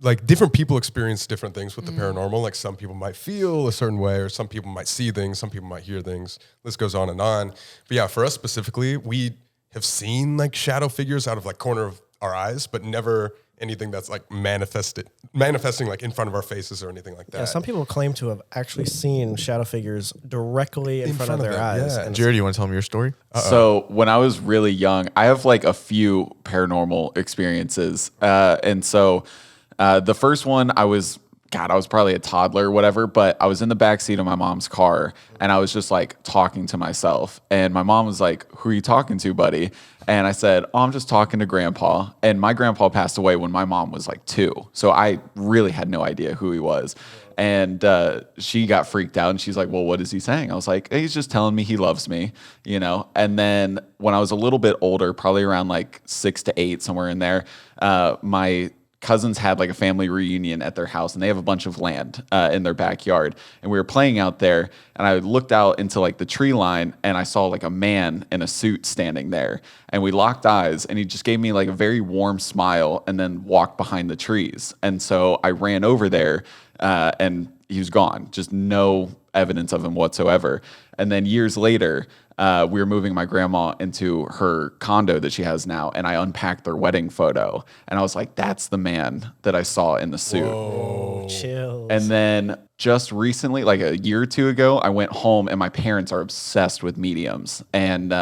like different people experience different things with the paranormal. Like some people might feel a certain way, or some people might see things, some people might hear things. This goes on and on. But yeah, for us specifically, we have seen like shadow figures out of like corner of our eyes, but never anything that's like manifesting like in front of our faces or anything like that. Yeah, some people claim to have actually seen shadow figures directly in front of their them, eyes. yeah. And Jared, you want to tell me your story? So when I was really young, I have like a few paranormal experiences. And so the first one, I was probably a toddler or whatever, but I was in the backseat of my mom's car and I was just like talking to myself. And my mom was like, who are you talking to, buddy? And I said, oh, I'm just talking to grandpa. And my grandpa passed away when my mom was like 2. So I really had no idea who he was. And she got freaked out and she's like, well, what is he saying? I was like, he's just telling me he loves me, And then when I was a little bit older, probably around like 6 to 8, somewhere in there, my cousins had like a family reunion at their house and they have a bunch of land in their backyard. And we were playing out there and I looked out into like the tree line and I saw like a man in a suit standing there. And we locked eyes and he just gave me like a very warm smile and then walked behind the trees. And so I ran over there and he was gone. Just no evidence of him whatsoever. And then years later, we were moving my grandma into her condo that she has now, and I unpacked their wedding photo, and I was like, that's the man that I saw in the suit. Whoa. Chills. And then just recently, like a year or 2 ago, I went home, and my parents are obsessed with mediums, and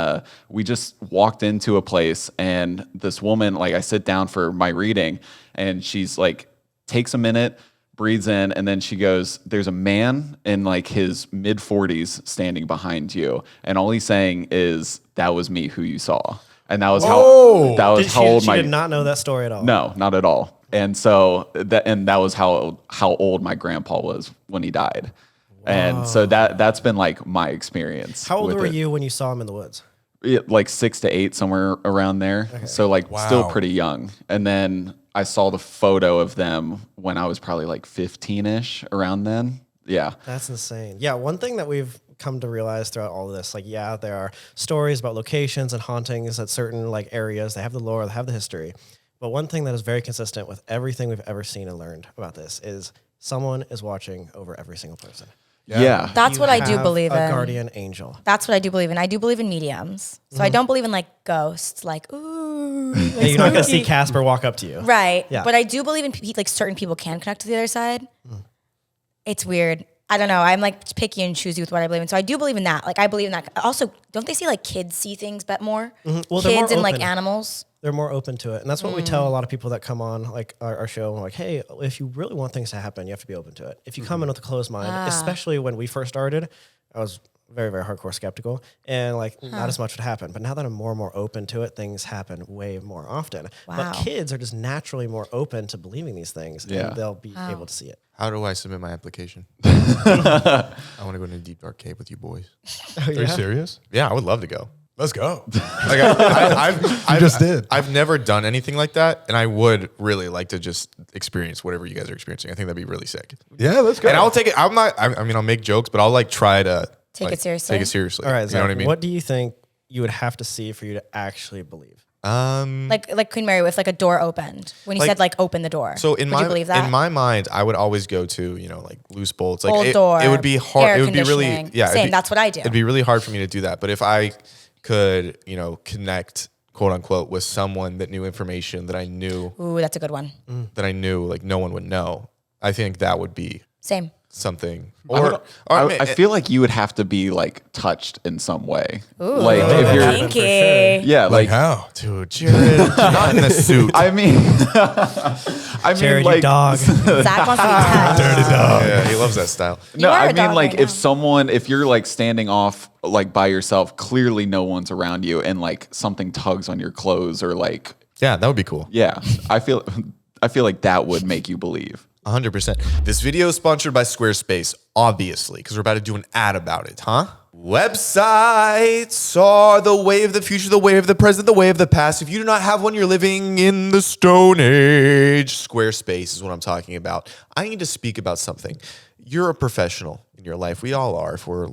we just walked into a place, and this woman, like I sit down for my reading, and she's like, takes a minute, breathes in, and then she goes, there's a man in like his mid 40s standing behind you. And all he's saying is, that was me who you saw. And that was how old She did not know that story at all. No, not at all. And so that was how old my grandpa was when he died. Wow. And so that's been like my experience. How old with were it. you when you saw him in the woods? Like 6 to 8, somewhere around there. Okay. So like still Wow. pretty young. And then I saw the photo of them when I was probably like 15-ish, around then. Yeah. That's insane. Yeah, one thing that we've come to realize throughout all of this, like, yeah, there are stories about locations and hauntings at certain like areas. They have the lore, they have the history. But one thing that is very consistent with everything we've ever seen and learned about this is someone is watching over every single person. Yeah. That's You what I do have believe in. a guardian angel. That's what I do believe in. I do believe in mediums. So I don't believe in like ghosts, like, ooh. Yeah, you're not going to see Casper walk up to you. Right. Yeah. But I do believe in like certain people can connect to the other side. It's weird. I don't know. I'm like picky and choosy with what I believe in. So I do believe in that. Like I believe in that. Also, don't they say like kids see things but more? Well, they're more kids and like open. animals. They're more open to it. And that's what we tell a lot of people that come on like our show. We're like, hey, if you really want things to happen, you have to be open to it. If you come in with a closed mind, especially when we first started, I was very, very hardcore skeptical and like not as much would happen. But now that I'm more and more open to it, things happen way more often. Wow. But kids are just naturally more open to believing these things Yeah. and they'll be able to see it. How do I submit my application? I want to go in a deep dark cave with you boys. Oh, Are you serious? Yeah, I would love to go. Let's go. Like I just did. I've never done anything like that, and I would really like to just experience whatever you guys are experiencing. I think that'd be really sick. Yeah, let's go. And I'll take it. I'm not. I mean, I'll make jokes, but I'll like try to Take like, it seriously. Take it seriously. All right, you Zach, know what I mean? what do you think you would have to see for you to actually believe? Like Queen Mary with like a door opened. When you Like- said like open the door. So would you believe that? in my mind, I would always go to like loose bolts. Like Old door, it would be hard. air It would be really conditioning. yeah. Same, that's what I do. It'd be really hard for me to do that. But if I could connect quote unquote with someone that knew information that I knew Ooh, that's a good one. like no one would know, I think that would be Same. something. I feel like you would have to be like touched in some way. Ooh, Like if you're, kinky. yeah, like like how? dude, Jared, not in the suit. I mean, Jared, like you dog. Zach wants to be touched. Dirty dog. Yeah, he loves that style. no, You are I a mean dog like right now. if you're like standing off like by yourself, clearly no one's around you, and like something tugs on your clothes or like Yeah, that would be cool. yeah, I feel like that would make you believe. 100%. This video is sponsored by Squarespace, obviously, because we're about to do an ad about it, huh? Websites are the way of the future, the way of the present, the way of the past. If you do not have one, you're living in the Stone Age. Squarespace is what I'm talking about. I need to speak about something. You're a professional in your life. We all are if we're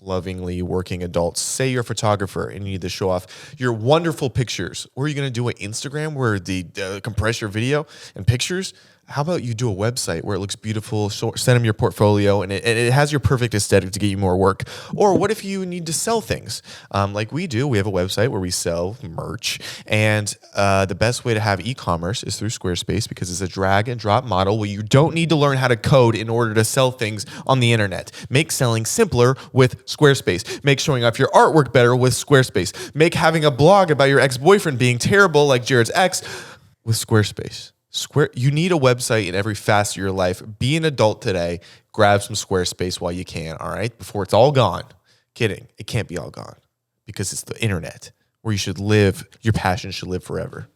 lovingly working adults. Say you're a photographer and you need to show off your wonderful pictures. What are you going to do an Instagram where the compress your video and pictures? How about you do a website where it looks beautiful, send them your portfolio, and it has your perfect aesthetic to get you more work? Or what if you need to sell things? Like we do, we have a website where we sell merch, and the best way to have e-commerce is through Squarespace because it's a drag and drop model where you don't need to learn how to code in order to sell things on the internet. Make selling simpler with Squarespace. Make showing off your artwork better with Squarespace. Make having a blog about your ex-boyfriend being terrible like Jared's ex with Squarespace. You need a website in every facet of your life. Be an adult today. Grab some Squarespace while you can, all right? Before it's all gone. Kidding. It can't be all gone because it's the internet where you should live. Your passion should live forever.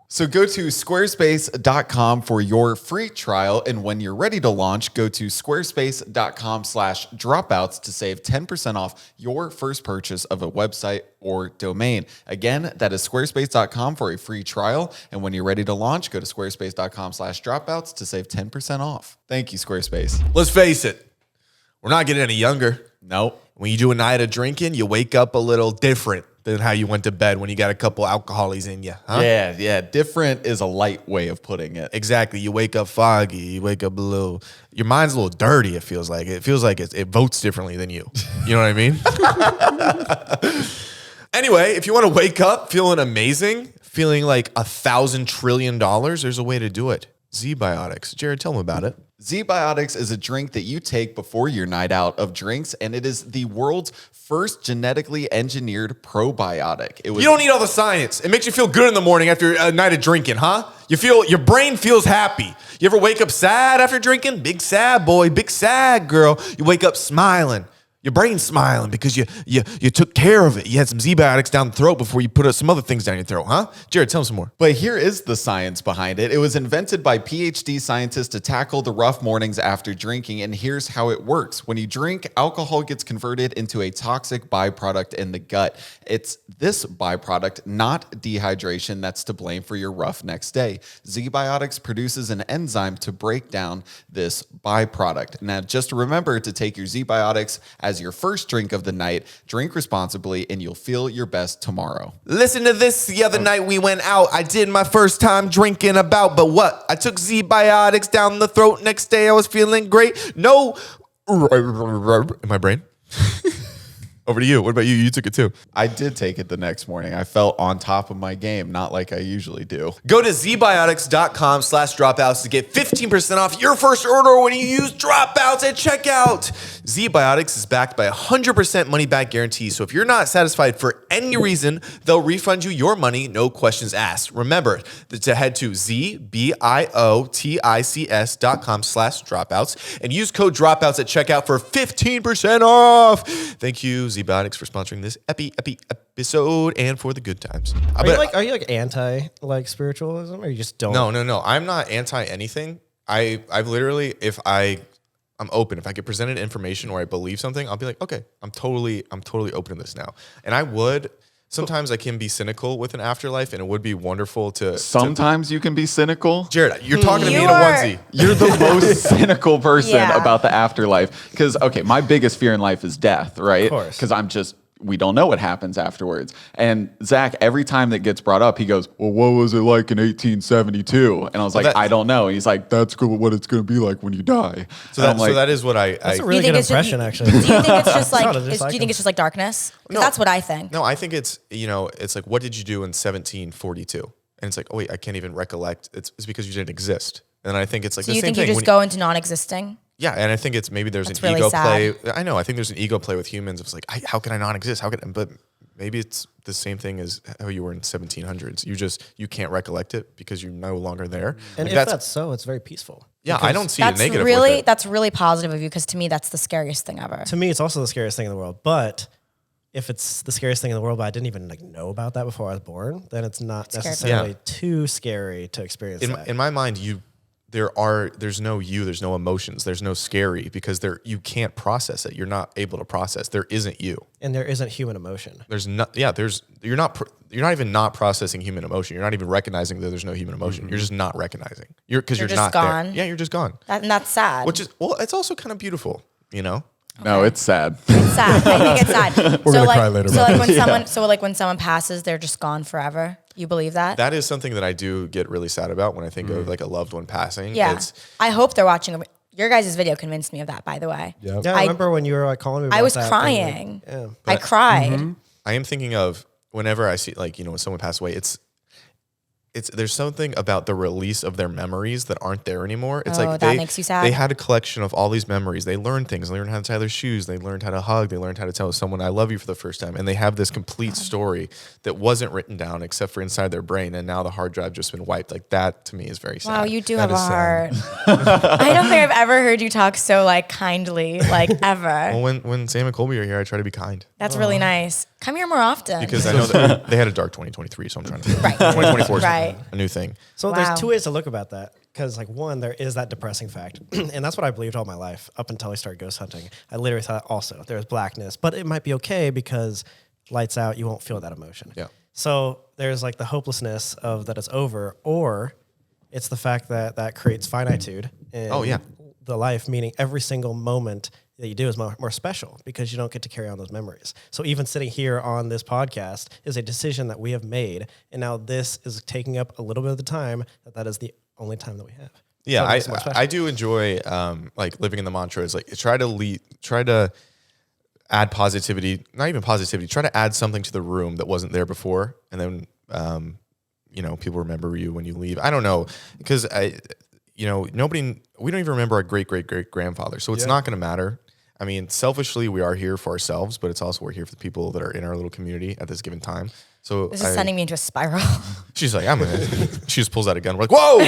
So go to squarespace.com for your free trial. And when you're ready to launch, go to squarespace.com/dropouts to save 10% off your first purchase of a website or domain. Again, that is squarespace.com for a free trial. And when you're ready to launch, go to squarespace.com/dropouts to save 10% off. Thank you, Squarespace. Let's face it. We're not getting any younger. Nope. When you do a night of drinking, you wake up a little different than how you went to bed when you got a couple alcoholies in you. Huh? Yeah. Different is a light way of putting it. Exactly. You wake up foggy. You wake up a little. Your mind's a little dirty. It feels like it votes differently than you. You know what I mean? Anyway, if you want to wake up feeling amazing, feeling like $1,000 trillion, there's a way to do it. Z-Biotics. Jared, tell them about it. Z-Biotics is a drink that you take before your night out of drinks, and it is the world's first genetically engineered probiotic. You don't need all the science. It makes you feel good in the morning after a night of drinking, huh? Your brain feels happy. You ever wake up sad after drinking? Big sad boy, big sad girl. You wake up smiling. Your brain's smiling because you took care of it. You had some Z-Biotics down the throat before you put some other things down your throat, huh? Jared, tell them some more. But here is the science behind it. It was invented by PhD scientists to tackle the rough mornings after drinking, and here's how it works. When you drink, alcohol gets converted into a toxic byproduct in the gut. It's this byproduct, not dehydration, that's to blame for your rough next day. Z-Biotics produces an enzyme to break down this byproduct. Now, just remember to take your Z-Biotics as your first drink of the night. Drink responsibly, and you'll feel your best tomorrow. Listen to this. The other night we went out. I did my first time drinking but what? I took Z-Biotics down the throat. Next day I was feeling great. No. In my brain. Over to you. What about you? You took it too. I did take it the next morning. I felt on top of my game, not like I usually do. Go to zbiotics.com/dropouts to get 15% off your first order when you use Dropouts at checkout. Z-Biotics is backed by a 100% money back guarantee. So if you're not satisfied for any reason, they'll refund you your money, no questions asked. Remember to head to zbiotics.com/dropouts and use code dropouts at checkout for 15% off. Thank you, Z-Biotics, for sponsoring this episode and for the good times. Are you like anti spiritualism, or you just don't? No. I'm not anti anything. I've literally, I'm open. If I get presented information or I believe something, I'll be like, okay, I'm totally open to this now. And sometimes I can be cynical with an afterlife, and it would be wonderful to. Sometimes you can be cynical. Jared, you're talking to me in You a are- onesie. You're the most cynical person Yeah. about the afterlife. Because, okay, my biggest fear in life is death, right? Of course. Because we don't know what happens afterwards. And Zach, every time that gets brought up, he goes, well, what was it like in 1872? And I was like, that- I don't know. And he's like, that's what it's going to be like when you die. So, And I'm like, that is what I. That's a Do you really think good it's impression, actually. Do you think it's just like? Sounded just Do like you him. think it's just like darkness? 'Cause No. that's what I think. No, I think it's, it's like, what did you do in 1742? And it's like, oh wait, I can't even recollect. It's because you didn't exist. And I think it's like Do the you same think you thing. just go into non-existing? Yeah, and I think it's maybe there's That's an really ego sad. play. I know. I think there's an ego play with humans. It's like, how can I not exist? But maybe it's the same thing as how you were in 1700s. You can't recollect it because you're no longer there. And Like, if that's so, it's very peaceful. yeah, I don't see That's the negative really with it. that's really positive of you because to me that's the scariest thing ever. To me, it's also the scariest thing in the world. But if it's the scariest thing in the world, but I didn't even know about that before I was born, then it's not Scary. necessarily Yeah. too scary to experience that. In my mind, there's no there's no emotions, there's no scary because you can't process it. You're not able to process. There isn't you. And there isn't human emotion. You're not even not processing human emotion. You're not even recognizing that there's no human emotion. You're just not recognizing. You're You're just not gone. there. Yeah, you're just gone. And that's sad. Which is it's also kind of beautiful, no, it's sad. It's sad. I think it's sad. We're gonna cry later So about like when someone passes, they're just gone forever. You believe that? That is something that I do get really sad about when I think of like a loved one passing. Yeah. It's, I hope they're watching. Your guys' video convinced me of that, by the way. Yeah. Yeah, I remember when you were calling me about I was that, crying. yeah. I cried. I am thinking of whenever I see when someone passed away, there's something about the release of their memories that aren't there anymore. It's Oh, like that makes you sad? They had a collection of all these memories. They learned things. They learned how to tie their shoes. They learned how to hug. They learned how to tell someone I love you for the first time. And they have this complete story that wasn't written down except for inside their brain. And now the hard drive just been wiped. Like that to me is very sad. Wow, you do That have a is sad. heart. I don't think I've ever heard you talk so like kindly, like ever. Well, when Sam and Colby are here, I try to be kind That's really nice. Come here more often. because I know that they had a dark 2023. So I'm trying to Right. 2024 is Right. a new thing. So Wow. there's two ways to look about that. Because like one, there is that depressing fact. And that's what I believed all my life up until I started ghost hunting. I literally thought also there's blackness, but it might be okay because lights out, you won't feel that emotion. Yeah. So there's like the hopelessness of that it's over, or it's the fact that creates finitude in Oh, yeah. the life, meaning every single moment that you do is more special because you don't get to carry on those memories. So even sitting here on this podcast is a decision that we have made, and now this is taking up a little bit of the time that is the only time that we have. Yeah, So it makes it more special. I do enjoy like living in the mantra is like try to add positivity, not even positivity, try to add something to the room that wasn't there before, and then people remember you when you leave. I don't know because we don't even remember our great grandfather, so it's not going to matter. I mean, selfishly, we are here for ourselves, but it's also we're here for the people that are in our little community at this given time. So This is sending me into a spiral. she's like, she just pulls out a gun. We're like, whoa!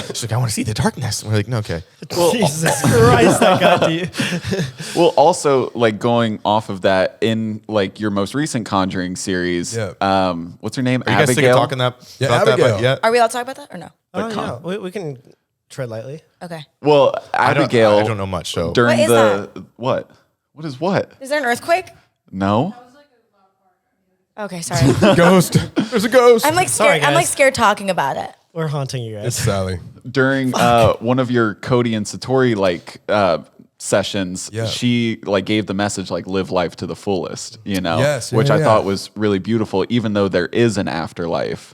She's like, I want to see the darkness. And we're like, no, okay. Jesus Christ, that got to you. Well, also like going off of that in like your most recent Conjuring series, Yeah. what's her name? Are you guys sick of talking about Abigail. that? Yeah. Are we allowed to talk about that or no? Oh, yeah. We can tread lightly. Okay. Well, Abigail. I don't know much. So During What is the what? What is what? Is there an earthquake? No. Okay, sorry. Ghost. There's a ghost. I'm like Sorry, scared. I'm like guys. scared talking about it. We're haunting you It's guys. Sally. During one of your Cody and Satori sessions, Yeah. she like gave the message like live life to the fullest, Yes, yeah, which I yeah. thought was really beautiful, even though there is an afterlife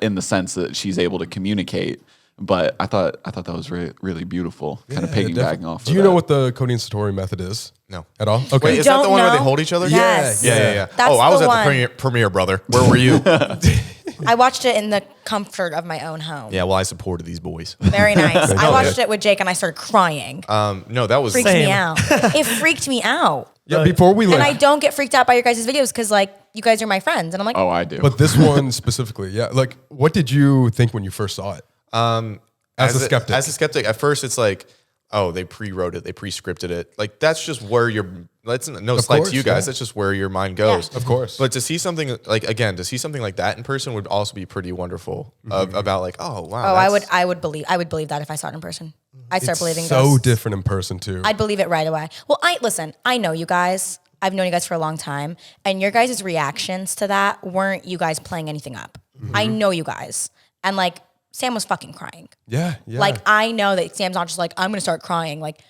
in the sense that she's able to communicate. But I thought that was really beautiful, kind of Yeah, piggybacking definitely. off. Do of you know that. what the Cody and Satori method is? No. At all? Okay. Wait, is that the Don't one where they know? hold each other? Yes. Yeah. That's Oh, I was the at one. the premiere, brother. Where were you? I watched it in the comfort of my own home. Yeah, well, I supported these boys. Very nice. I watched it with Jake and I started crying. No, that was Freaked Same. me out. It freaked me out. Yeah, before we And I left. don't get freaked out by your guys' videos because like you guys are my friends. And I'm like, Oh, I do. But this one specifically, yeah. Like, what did you think when you first saw it? As a skeptic. As a skeptic, at first it's like, oh, they pre-wrote it, they pre-scripted it. Like that's just where that's no slight course, to you guys. yeah. That's just where your mind goes. Yeah. Of course. But to see something like that in person would also be pretty wonderful. About like, oh wow. Oh, I would believe that if I saw it in person. I'd start believing so ghosts. different in person too. I'd believe it right away. Well, I know you guys. I've known you guys for a long time, and your guys' reactions to that weren't you guys playing anything up. I know you guys, and like Sam was fucking crying. yeah. Like I know that Sam's not just like I'm gonna start crying. Like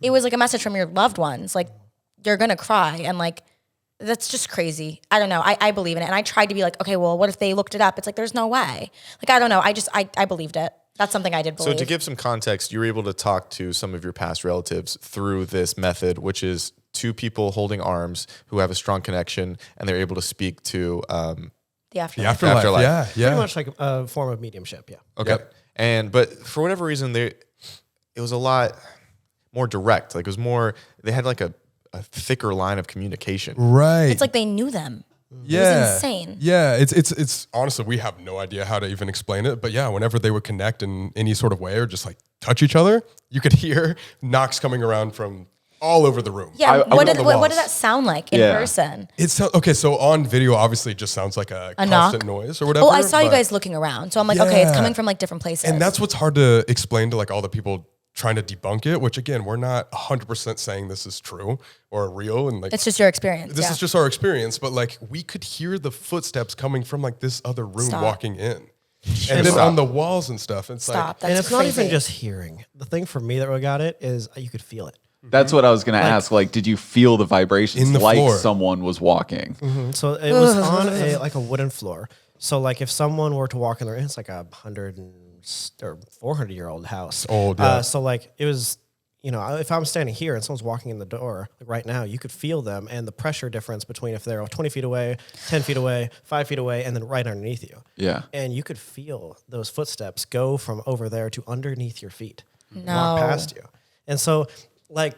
it was like a message from your loved ones. Like you're gonna cry, and like that's just crazy. I don't know. I believe in it, and I tried to be like, okay, well, what if they looked it up? It's like there's no way. Like I don't know. I believed it. That's something I did believe. So to give some context, you were able to talk to some of your past relatives through this method, which is two people holding arms who have a strong connection, and they're able to speak to the afterlife. Afterlife. Afterlife. Yeah. Pretty much like a form of mediumship. Yeah. Okay. Yep. But for whatever reason, it was a lot more direct. Like it was more, they had like a thicker line of communication. Right. It's like they knew them. yeah. It was insane. Yeah. It's honestly, we have no idea how to even explain it. But yeah, whenever they would connect in any sort of way or just like touch each other, you could hear knocks coming around from all over the room. Yeah. What did the what walls. did that sound like in Yeah. person? It's okay. So on video, obviously, it just sounds like a constant knock? noise or whatever. Oh, I saw you but- guys looking around, so I'm like, okay, it's Yeah. coming from like different places. And that's what's hard to explain to like all the people trying to debunk it, which again, we're not 100% saying this is true or real. And like, it's just your experience. this yeah. is just our experience, but like we could hear the footsteps coming from like this other room Stop. walking in. And then on the walls and stuff. It's Stop. like, That's And it's crazy. not even just hearing. The thing for me that really got it is you could feel it. That's what I was going to ask. Like, did you feel the vibrations In the like floor. someone was walking? So it was on a wooden floor. So like if someone were to walk in there, it's like 100 or 400-year-old house. Old, yeah. So like it was, if I'm standing here and someone's walking in the door like right now, you could feel them and the pressure difference between if they're 20 feet away, 10 feet away, 5 feet away, and then right underneath you. Yeah. And you could feel those footsteps go from over there to underneath your feet, No. walk past you. And so, like,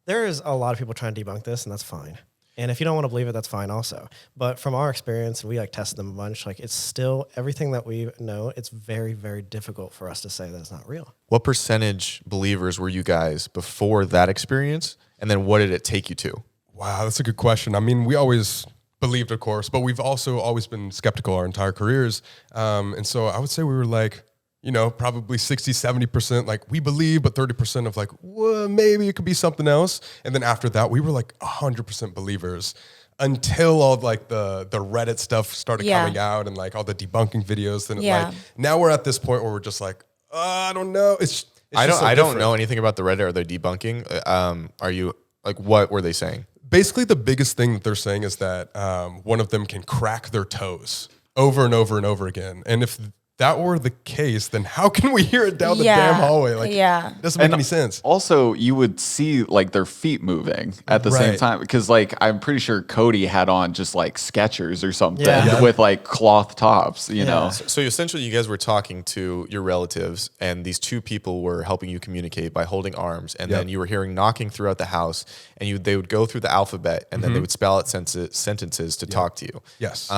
there is a lot of people trying to debunk this, and that's fine. And if you don't want to believe it, that's fine also. But from our experience, and we like tested them a bunch, like it's still everything that we know, it's very, very difficult for us to say that it's not real. What percentage believers were you guys before that experience? And then what did it take you to? wow, that's a good question. I mean, we always believed, of course, but we've also always been skeptical our entire careers. And so I would say we were like, probably 60, 70%, like we believe, but 30% of like, well, maybe it could be something else. And then after that, we were like 100% believers until all like the Reddit stuff started Yeah. coming out and like all the debunking videos. Then Yeah. like, now we're at this point where we're just like, I don't know. I just so don't different. know anything about the Reddit or the debunking. Are you like, what were they saying? Basically, the biggest thing that they're saying is that one of them can crack their toes over and over and over again. And if that were the case, then how can we hear it down the Yeah. damn hallway? Like, Yeah. it doesn't make any sense. Also, you would see like their feet moving at the same Right. time because like I'm pretty sure Cody had on just like Skechers or something Yeah. with like cloth tops, you know. So essentially, you guys were talking to your relatives, and these two people were helping you communicate by holding arms, and then you were hearing knocking throughout the house, and they would go through the alphabet, and then they would spell out sentences to talk to you. Yes.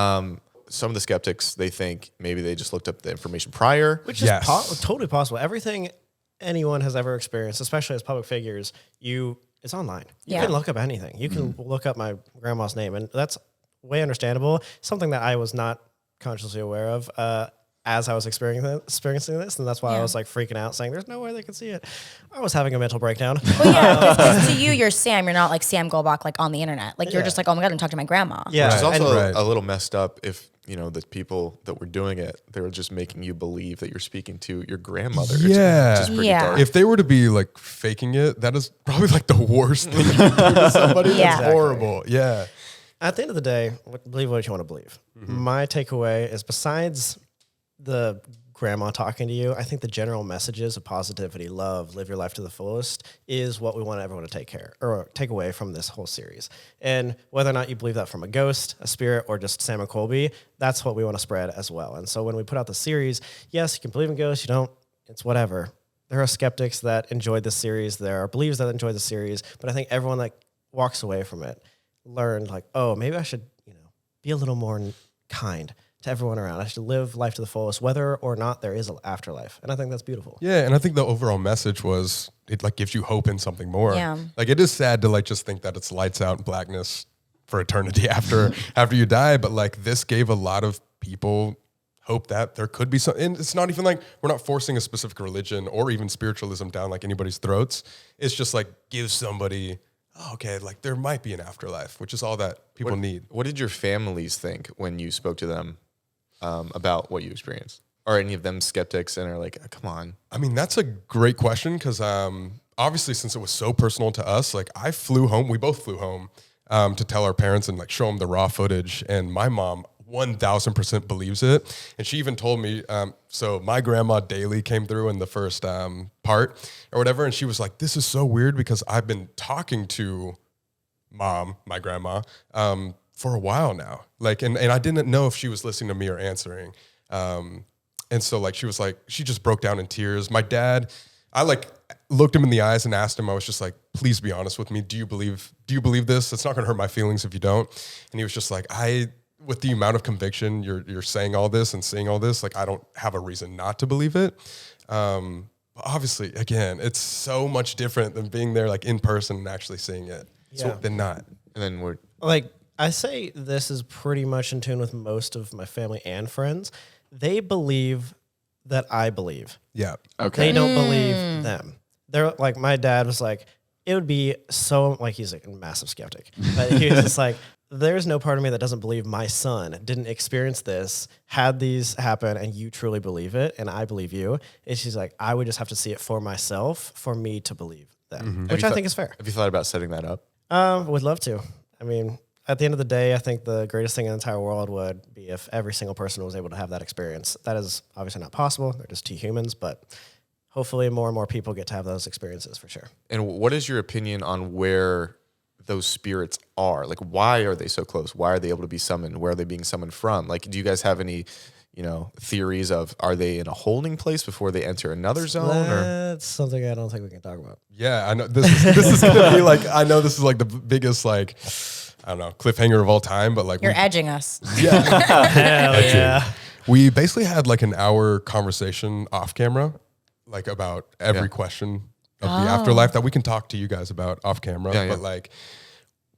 Some of the skeptics, they think maybe they just looked up the information prior. Which is Yes. totally possible. Everything anyone has ever experienced, especially as public figures, it's online. You Yeah. can look up anything. You can look up my grandma's name, and that's way understandable. Something that I was not consciously aware of as I was experiencing this, and that's why I Yeah. was like freaking out, saying, "There's no way they can see it." I was having a mental breakdown. Well, yeah, because to you, you're Sam. You're not like Sam Goldbach, like on the internet. Like you're just like, oh my god, I'm talking to my grandma. Yeah, Which is also Right. a little messed up if, the people that were doing it, they were just making you believe that you're speaking to your grandmother. Yeah. It's just pretty Yeah. dark. If they were to be like faking it, that is probably like the worst thing you can do to somebody. Yeah. That's horrible. Yeah. At the end of the day, believe what you want to believe. My takeaway is, besides the grandma talking to you, I think the general messages of positivity, love, live your life to the fullest is what we want everyone to take away from this whole series. And whether or not you believe that from a ghost, a spirit, or just Sam and Colby, that's what we want to spread as well. And so when we put out the series, yes, you can believe in ghosts, you don't, it's whatever. There are skeptics that enjoyed this series. There are believers that enjoyed the series, but I think everyone that walks away from it learned like, oh, maybe I should, be a little more kind to everyone around. I should live life to the fullest, whether or not there is an afterlife. And I think that's beautiful. Yeah, and I think the overall message was it like gives you hope in something more. Yeah. Like it is sad to like just think that it's lights out and blackness for eternity after you die, but like this gave a lot of people hope that there could be some, and it's not even like we're not forcing a specific religion or even spiritualism down like anybody's throats. It's just like give somebody, oh, okay, like there might be an afterlife, which is all that people need. What did your families think when you spoke to them about what you experienced? Are any of them skeptics and are like, oh, come on? I mean, that's a great question because obviously since it was so personal to us, like I flew home, we both flew home to tell our parents and like show them the raw footage. And my mom 1000% believes it. And she even told me, so my grandma Daly came through in the first part or whatever. And she was like, this is so weird because I've been talking to mom, my grandma, for a while now. Like, and I didn't know if she was listening to me or answering. And so like, she was like, she just broke down in tears. My dad, I like looked him in the eyes and asked him, I was just like, please be honest with me. Do you believe this? It's not going to hurt my feelings if you don't. And he was just like, with the amount of conviction you're saying all this and saying all this, like I don't have a reason not to believe it. But obviously, again, it's so much different than being there like in person and actually seeing it. Yeah. Than not. And then we're Like, I say this is pretty much in tune with most of my family and friends. They believe that I believe. Yeah. Okay. They don't believe them. They're like, my dad was like, it would be so, like, he's like a massive skeptic. But he was just like, there's no part of me that doesn't believe my son didn't experience this, had these happen, and you truly believe it, and I believe you. And she's like, I would just have to see it for myself for me to believe them, which I think is fair. Have you thought about setting that up? Would love to. I mean, at the end of the day, I think the greatest thing in the entire world would be if every single person was able to have that experience. That is obviously not possible. They're just two humans, but hopefully more and more people get to have those experiences for sure. And what is your opinion on where those spirits are? Like, why are they so close? Why are they able to be summoned? Where are they being summoned from? Like, do you guys have any, theories of, are they in a holding place before they enter another zone? Or That's something I don't think we can talk about. Yeah, I know this is gonna be like, I know this is like the biggest like, I don't know, cliffhanger of all time, but like You're edging us. Hell yeah. we basically had like an hour conversation off camera, like about every question of the afterlife that we can talk to you guys about off camera. Yeah, yeah. But like,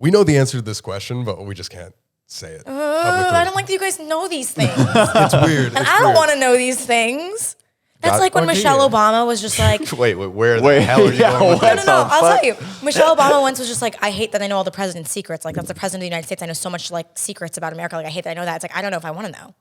we know the answer to this question, but we just can't say it publicly. I don't like that you guys know these things. It's weird. And I don't want to know these things. That's like when okay. Michelle Obama was just like, wait, where the hell are you going with no, this? I'll tell you. Michelle Obama once was just like, I hate that I know all the president's secrets. Like, that's the president of the United States. I know so much like secrets about America. Like, I hate that I know that. It's like, I don't know if I want to know.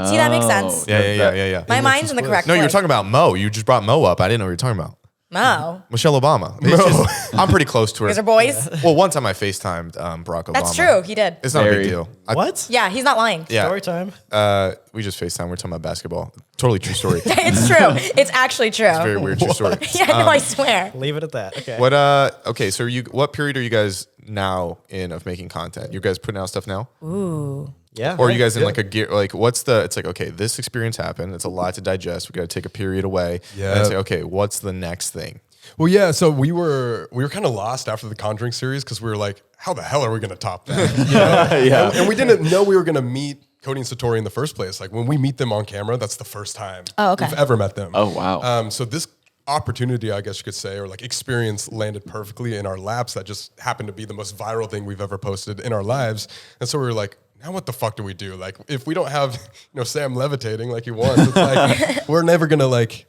See, that makes sense. Yeah. My mind's in the correct No, you were place. talking about Mo. You just brought Mo up. I didn't know what you were talking about. Mo. Michelle Obama. It's just, I'm pretty close to her. You guys are boys? Well, one time I FaceTimed Barack Obama. That's true. He did. It's not a Very. big deal. What? Yeah, he's not lying. Yeah. Story time. We just FaceTime. We're talking about basketball. Totally true story. It's true. It's actually true. Very weird true story. Yeah, no, I swear. Leave it at that. Okay. What okay, so what period are you guys now in of making content? You guys putting out stuff now? Yeah. Or are you guys in like a gear, like it's like, okay, this experience happened. It's a lot to digest. We got to take a period away. Yeah. And it's like, okay, what's the next thing? Well, yeah. So we were kind of lost after the Conjuring series because we were like, how the hell are we going to top that? You know? Yeah. And we didn't know we were going to meet Cody and Satori in the first place. Like when we meet them on camera, that's the first time we've ever met them. Oh, wow. So this opportunity, I guess you could say, or like experience landed perfectly in our laps. That just happened to be the most viral thing we've ever posted in our lives. And so we were like, now what the fuck do we do? Like if we don't have, Sam levitating like he wants, it's like, we're never going to like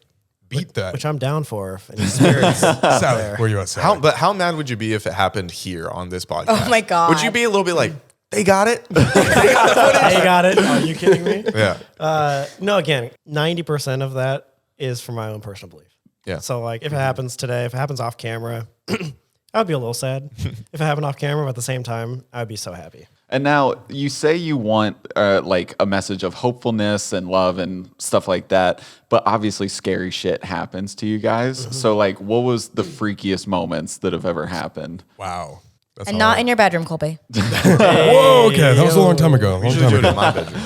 beat that. Which I'm down for. Any spirits Sally, where you at, Sally? How mad would you be if it happened here on this podcast? Oh my God. Would you be a little bit like, they got it? Hey, got it. Are you kidding me? Yeah. No, again, 90% of that is for my own personal belief. Yeah. So like if it happens today, if it happens off camera, I would be a little sad. If it happened off camera, but at the same time, I would be so happy. And now you say you want like a message of hopefulness and love and stuff like that, but obviously scary shit happens to you guys. So like, what was the freakiest moments that have ever happened? Wow. That's And not in your bedroom, Colby. Whoa, okay. That was a long time ago. We should do it in my bedroom.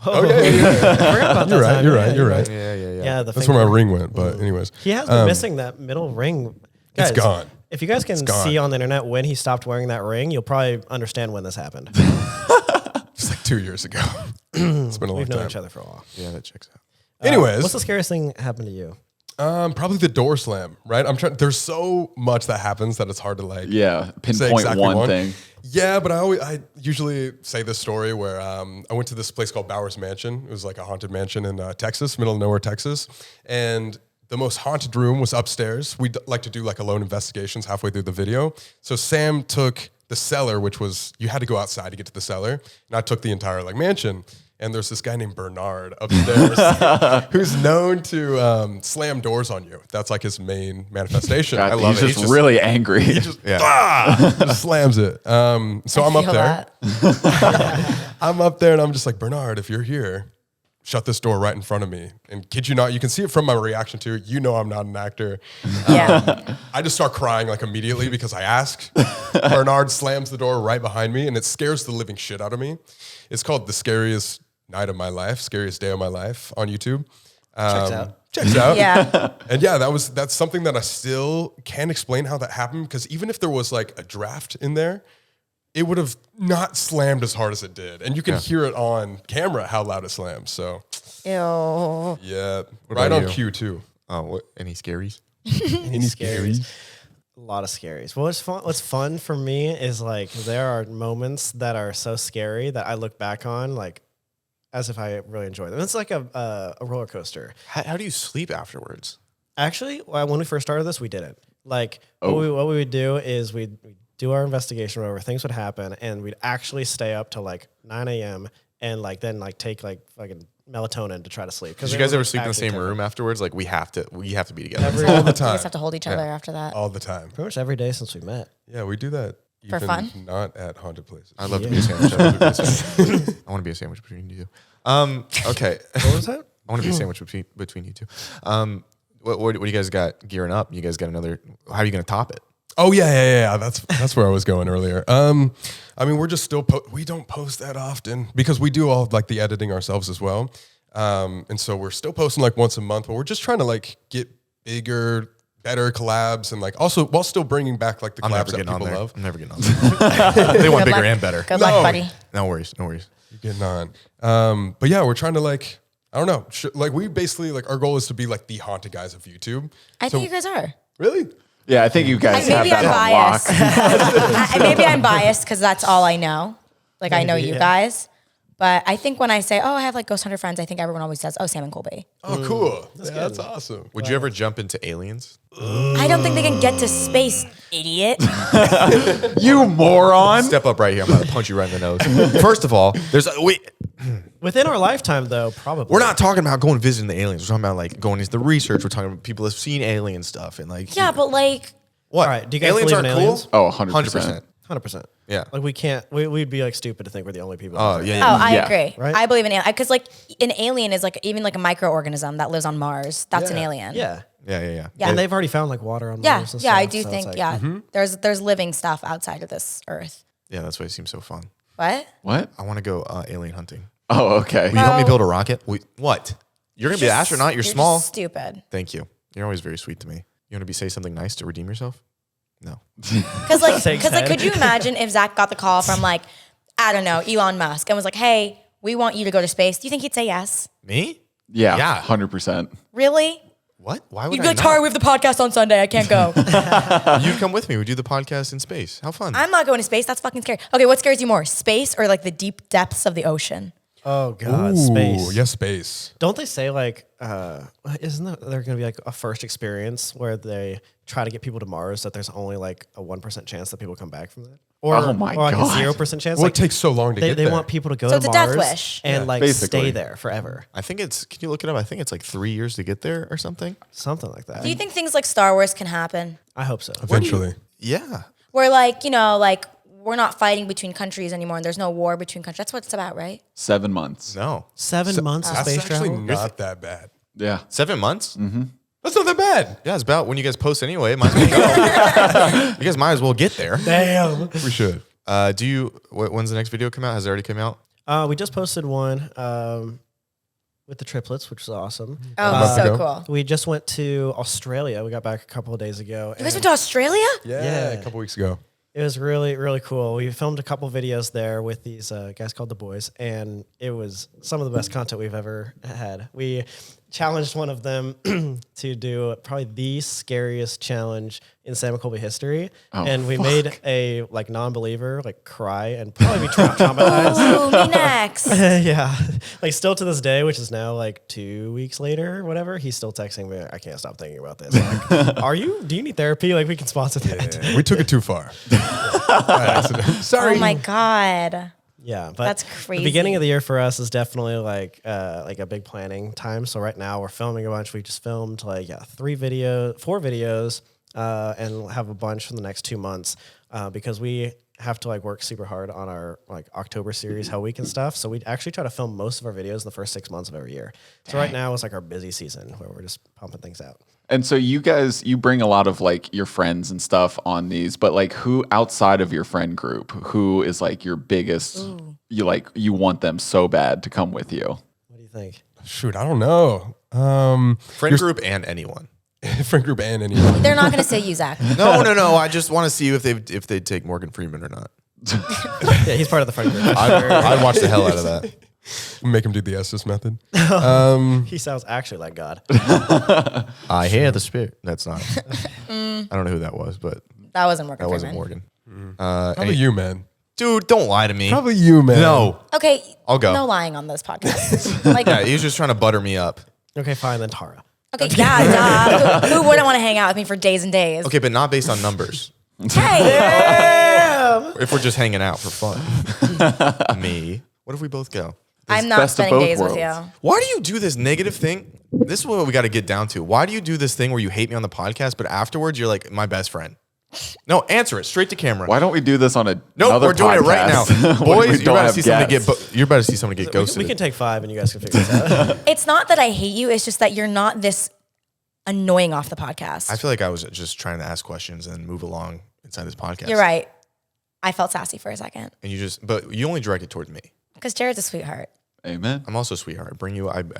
You're right. You're right. Yeah. Yeah, That's where my ring went. But anyways, He has been missing that middle ring. It's gone. If you guys can gone. see on the internet when he stopped wearing that ring, you'll probably understand when this happened. it's like 2 years ago. It's been a long We've known time. each other for a while. Yeah, that checks out. Anyways, What's the scariest thing happened to you? probably the door slam, right? There's so much that happens that it's hard to like Yeah, say pinpoint exactly one thing. Yeah, but I usually say this story where I went to this place called Bowers Mansion. It was like a haunted mansion in Texas, middle of nowhere, Texas. And the most haunted room was upstairs. We'd like to do like alone investigations halfway through the video. So Sam took the cellar, which was, you had to go outside to get to the cellar. And I took the entire like mansion. And there's this guy named Bernard upstairs who's known to slam doors on you. That's like his main manifestation. God, I love he's it. just really angry. Just slams it. So I'm up feel there. that. I'm up there and I'm just like, Bernard, if you're here, shut this door right in front of me. And kid you not, you can see it from my reaction to it. You know I'm not an actor. Yeah. I just start crying like immediately because I asked. Bernard slams the door right behind me and it scares the living shit out of me. It's called The Scariest Night of My Life, Scariest Day of My Life on YouTube. Checks out. Yeah. And yeah, that's something that I still can't explain how that happened because even if there was like a draft in there, it would have not slammed as hard as it did. And you can hear it on camera how loud it slams. So Ew. yeah, What right about on you? cue too. Oh, what? Any scaries? Any scaries? A lot of scaries. Well, what's fun for me is like there are moments that are so scary that I look back on like as if I really enjoy them. It's like a roller coaster. How do you sleep afterwards? Actually, when we first started this, we didn't. Like what we would do is we'd do our investigation, whatever things would happen, and we'd actually stay up till like 9 a.m. and like then like take like fucking melatonin to try to sleep. Did you guys ever sleep in the same room afterwards? Like we have to be together. All the You time. just have to hold each other after that. All the time. Pretty much every day since we met. Yeah, we do that. For even fun? Not at haunted places. I'd love to be a sandwich. I want to be a sandwich between you two. Okay. What was that? I want to be a sandwich between you two. What do you guys got gearing up? You guys got another? How are you going to top it? Oh yeah. That's where I was going earlier. I mean, we're just still we don't post that often because we do all like the editing ourselves as well, and so we're still posting like once a month. But we're just trying to like get bigger, better collabs, and like also while still bringing back like the I'm collabs never that getting on people there. love. I'm never getting on there. They want Good bigger luck. and better. Good luck, buddy. No worries. No worries. You're getting on. But yeah, we're trying to like I don't know, like we basically like our goal is to be like the haunted guys of YouTube. I think you guys are. Really? Yeah, I think you guys have Maybe that I'm on lock. biased. Maybe I'm biased because that's all I know. Like I know you yeah. guys. But I think when I say, oh, I have like ghost hunter friends, I think everyone always says, oh, Sam and Colby. Oh, cool. That's awesome. Would you ever jump into aliens? I don't think they can get to space, idiot. You moron. Step up right here. I'm going to punch you right in the nose. First of all, Within our lifetime, though, probably. we're not talking about going visiting the aliens. We're talking about like going into the research. We're talking about people that have seen alien stuff and like Yeah, but like, what? All right, do you guys aliens believe are in cool? aliens? Oh, 100%. 100%. Yeah. Like we can't. We'd be like stupid to think we're the only people. Oh out there. yeah. oh, yeah. I Yeah. agree. Right? I believe in alien because like an alien is like even like a microorganism that lives on Mars. That's an Yeah. alien. Yeah. Yeah. Yeah. And they've already found like water on Yeah, Mars. And yeah, I stuff, do so think it's like, there's living stuff outside of this Earth. Yeah, that's why it seems so fun. What? What? I want to go alien hunting. Oh, okay. Will you help me Oh. build a rocket? What? You're gonna be an astronaut. You're small. Just stupid. Thank you. You're always very sweet to me. You want to say something nice to redeem yourself? No. Because like, Shakes head. could you imagine if Zach got the call from like, I don't know, Elon Musk and was like, hey, we want you to go to space. Do you think he'd say yes? Me? Yeah, Yeah. 100%. Really? What? Why would You'd I be like, not? Tara, we have the podcast on Sunday. I can't go. You come with me. We do the podcast in space. How fun. I'm not going to space. That's fucking scary. Okay, what scares you more, space or like the deep depths of the ocean? Oh God, Ooh, space. yes, space. Don't they say like, isn't there going to be like a first experience where they try to get people to Mars that there's only like a 1% chance that people come back from that? Or, Oh my or like God. a 0% chance. Well, like it takes so long to they, get they there. want people to go So to it's a death Mars wish. and Yeah, like basically. stay there forever. I think it's. Can you look it up? I think it's like 3 years to get there or something. Something like that. Do you think things like Star Wars can happen? I hope so. Eventually. Yeah. Where like, like we're not fighting between countries anymore and there's no war between countries. That's what it's about, right? 7 months. No. 7 months of That's space actually travel. not that bad. Yeah. 7 months? Mm-hmm. That's not that bad. Yeah, it's about when you guys post anyway. Might as well go. You guys might as well get there. Damn. We should. When's the next video come out? Has it already come out? We just posted one with the triplets, which was awesome. Oh, love to so go. cool. We just went to Australia. We got back a couple of days ago. You guys went to Australia? Yeah, Yeah. a couple weeks ago. It was really, really cool. We filmed a couple videos there with these guys called The Boys, and it was some of the best content we've ever had. We challenged one of them to do probably the scariest challenge in Sam and Colby history, and we made a like non-believer like cry and probably be traumatized. Oh, me next. Yeah, like still to this day, which is now like 2 weeks later or whatever, he's still texting me, I can't stop thinking about this. Like, do you need therapy? Like we can sponsor that. Yeah, we took it too far. By accident. Sorry. Oh my God. Yeah, but That's the crazy. beginning of the year for us is definitely like a big planning time. So right now we're filming a bunch. We just filmed like 4 videos, and have a bunch for the next 2 months because we have to like work super hard on our like October series, Hell Week and stuff. So we actually try to film most of our videos in the first 6 months of every year. So right now it's like our busy season where we're just pumping things out. And so you guys, you bring a lot of like your friends and stuff on these, but like who outside of your friend group, who is like your biggest, you want them so bad to come with you? What do you think? Shoot, I don't know. Friend group and anyone. Friend group and anyone. They're not going to say you, Zach. No. I just want to see if they take Morgan Freeman or not. Yeah, he's part of the friend group. I'd watch the hell out of that. Make him do the Estes method. He sounds actually like God. I hear the spirit. That's not. I don't know who that was, but That wasn't Morgan that wasn't Freeman. Morgan. Probably you, man. Dude, don't lie to me. Probably you, man. No. Okay. I'll go. No lying on this podcast. Like, Yeah, he was just trying to butter me up. Okay, fine, then Tara. okay, yeah, duh. Who wouldn't want to hang out with me for days and days? Okay, but not based on numbers. Hey, If we're just hanging out for fun. Me. What if we both go? I'm not best of spending both days with worlds. you. Why do you do this negative thing? This is what we got to get down to. Why do you do this thing where you hate me on the podcast, but afterwards you're like my best friend? No, answer it straight to camera. Why don't we do this on Nope, another we're doing it right now. podcast when Boys, we you're don't about to have see somebody guests? you're about to see somebody get ghosted. We can take 5 and you guys can figure this out. It's not that I hate you. It's just that you're not this annoying off the podcast. I feel like I was just trying to ask questions and move along inside this podcast. You're right. I felt sassy for a second And but you only direct it towards me. because Jared's a sweetheart. Amen. I'm also a sweetheart. I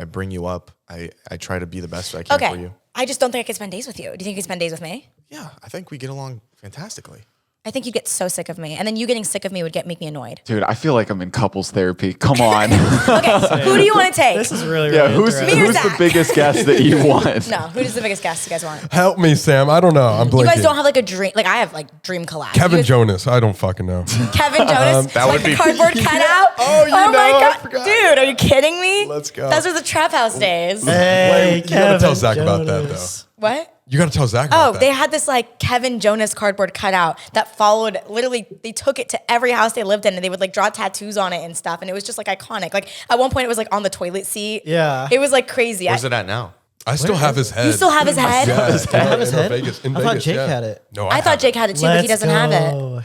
bring you up. I try to be the best I can for Okay. you. I just don't think I could spend days with you. Do you think you could spend days with me? Yeah, I think we get along fantastically. I think you'd get so sick of me. And then you getting sick of me would make me annoyed. Dude, I feel like I'm in couples therapy. Come on. Okay, who do you want to take? This is really, Yeah, really who's interesting. Me or the Zach? biggest guest that you want? No, who's the biggest guest you guys want? Help me, Sam. I don't know. I'm You blanking. guys don't have like a dream. Like I have like dream collab. Kevin You- Jonas. I don't fucking know. Kevin Jonas. that like would the be- cardboard cutout. Oh, you my know, I god, forgot. dude, are you kidding me? Let's go. Those are the trap house days. Hey, You gotta tell Kevin Zach about that, Jonas. What? You gotta tell Zach about Oh, that. they had this like Kevin Jonas cardboard cutout that followed. Literally, they took it to every house they lived in, and they would like draw tattoos on it and stuff. And it was just like iconic. Like at one point, it was like on the toilet seat. Yeah. it was like crazy. Where's it at now? I still have his head. You still have his head? Yeah, Still have his in head? Vegas. In I thought Vegas, Jake yeah. had it. No, I thought Jake had it too, but he doesn't have it. go.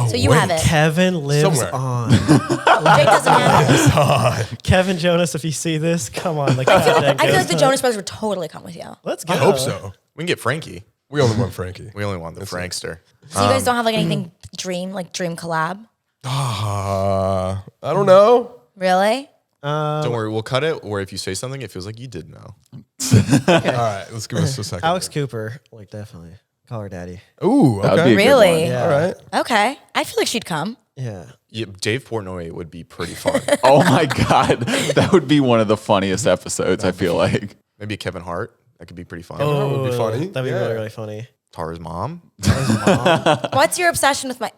So you wait. have it. Kevin lives Somewhere. on. Jake doesn't have it. Kevin Jonas, if you see this, come on. Like, I feel like the Jonas Brothers would totally come with you. Let's go. I hope so. We can get Frankie. We only want Frankie. We only want the Frankster. So you guys don't have like anything dream collab? I don't know. Really? Don't worry, we'll cut it. Or if you say something, it feels like you did know. All right, let's give us a second. Alex Cooper, like definitely. Call her daddy. Ooh, That'd okay. be a good Really? one. Yeah. All right. Okay. I feel like she'd come. Yeah. Yeah, Dave Portnoy would be pretty fun. Oh my God. That would be one of the funniest episodes, I feel like. Maybe Kevin Hart. That could be pretty fun. That would be funny. That'd be Yeah. really, really funny. Tara's mom. What's your obsession with my...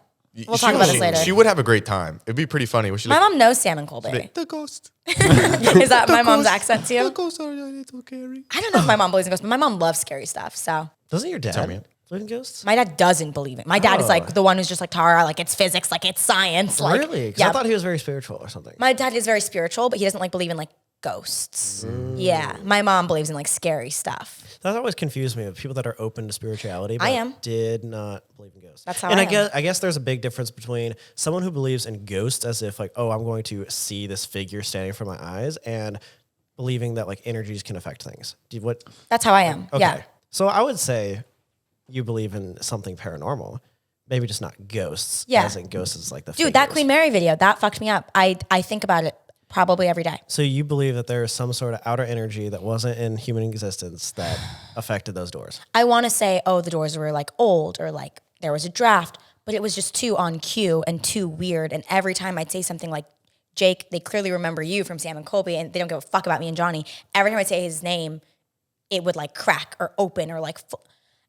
We'll talk about this later. She would have a great time. It'd be pretty funny. We should My mom knows Sam and Colby. the ghost. Is that my mom's accent to The you? ghosts are a little scary. I don't know if my mom believes in ghosts, but my mom loves scary stuff. So Doesn't your dad me. believe in ghosts? my dad doesn't believe it. My dad is like the one who's just like, Tara, like it's physics, like it's science. Like, Really? 'Cause yeah. I thought he was very spiritual or something. My dad is very spiritual, but he doesn't like believe in like ghosts. Yeah. My mom believes in like scary stuff. That always confused me with people that are open to spirituality. But I am. Did not believe in ghosts. That's how and I I guess there's a big difference between someone who believes in ghosts as if like, oh, I'm going to see this figure standing for my eyes, and believing that like energies can affect things. What? That's how I am. Okay. Yeah. So I would say you believe in something paranormal, maybe just not ghosts. Yeah. As in ghosts is like the Dude, that figures. Queen Mary video, that fucked me up. I think about it probably every day. So you believe that there is some sort of outer energy that wasn't in human existence that affected those doors? I want to say, oh, the doors were like old or like there was a draft, but it was just too on cue and too weird. And every time I'd say something like, Jake, they clearly remember you from Sam and Colby, and they don't give a fuck about me and Johnny. Every time I'd say his name, it would like crack or open or like,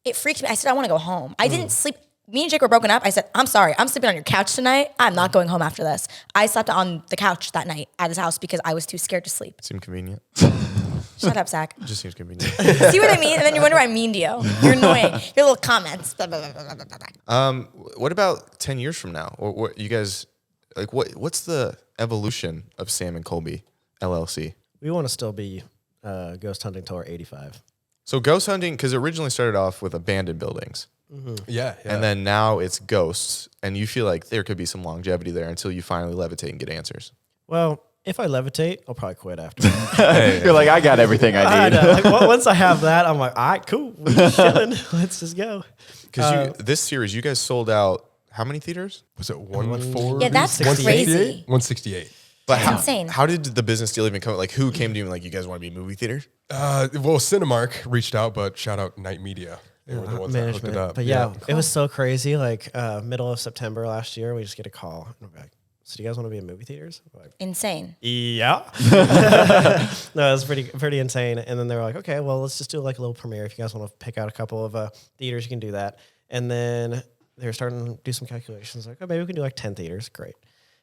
it freaked me. I said, I want to go home. I didn't sleep. Me and Jake were broken up. I said, I'm sorry. I'm sleeping on your couch tonight. I'm not going home after this. I slept on the couch that night at his house because I was too scared to sleep. Seemed convenient. Shut up, Zach. Just seems convenient. See what I mean? And then you wonder why I'm mean to you. You're annoying. Your little comments. Blah, blah, blah, blah, blah, blah. What about 10 years from now? Or what you guys like? What's the evolution of Sam and Colby LLC? We want to still be ghost hunting till we're 85. So ghost hunting, because it originally started off with abandoned buildings. Yeah. And then now it's ghosts, and you feel like there could be some longevity there until you finally levitate and get answers. Well, if I levitate, I'll probably quit after. You're like, I got everything I need. Like, once I have that, I'm like, all right, cool. We're chilling. Let's just go. Because this series, you guys sold out how many theaters? Was it 140? Yeah, that's 168? crazy. 168. But That's insane. How did the business deal even come? Like, who came to you and like, you guys want to be movie theaters? Well, Cinemark reached out, but shout out Night Media. They were the ones that hooked it up. But yeah, it was so crazy. Like middle of September last year, we just get a call. And we're like, so do you guys want to be in movie theaters? We're like, Insane. yeah. No, it was pretty insane. And then they were like, okay, well, let's just do like a little premiere. If you guys want to pick out a couple of theaters, you can do that. And then they were starting to do some calculations. Like, oh, maybe we can do like 10 theaters. Great.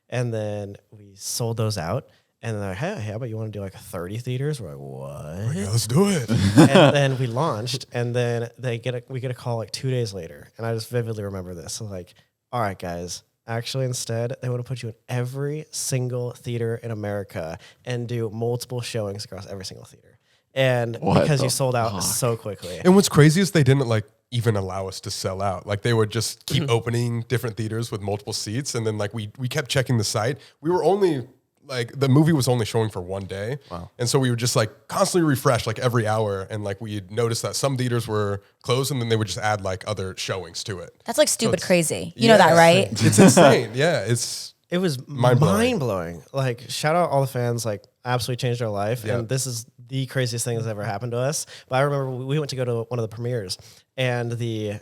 And then we sold those out. And they're like, hey, how about you want to do like 30 theaters? We're like, what? Yeah, let's do it. And then we launched, and then we get a call like 2 days later. And I just vividly remember this. So like, all right, guys, actually instead, they want to put you in every single theater in America and do multiple showings across every single theater. And because you sold out so quickly. And what's crazy is they didn't like even allow us to sell out. Like they would just keep opening different theaters with multiple seats. And then like we kept checking the site. We were only like the movie was only showing for one day. Wow. And so we would just like constantly refresh like every hour. And like we'd notice that some theaters were closed and then they would just add like other showings to it. That's like stupid crazy. You know that, right? It's insane. Yeah. It was Mind-blowing. mind-blowing. Like, shout out all the fans, like, absolutely changed our life. Yeah. And this is the craziest thing that's ever happened to us. But I remember we went to go to one of the premieres, and the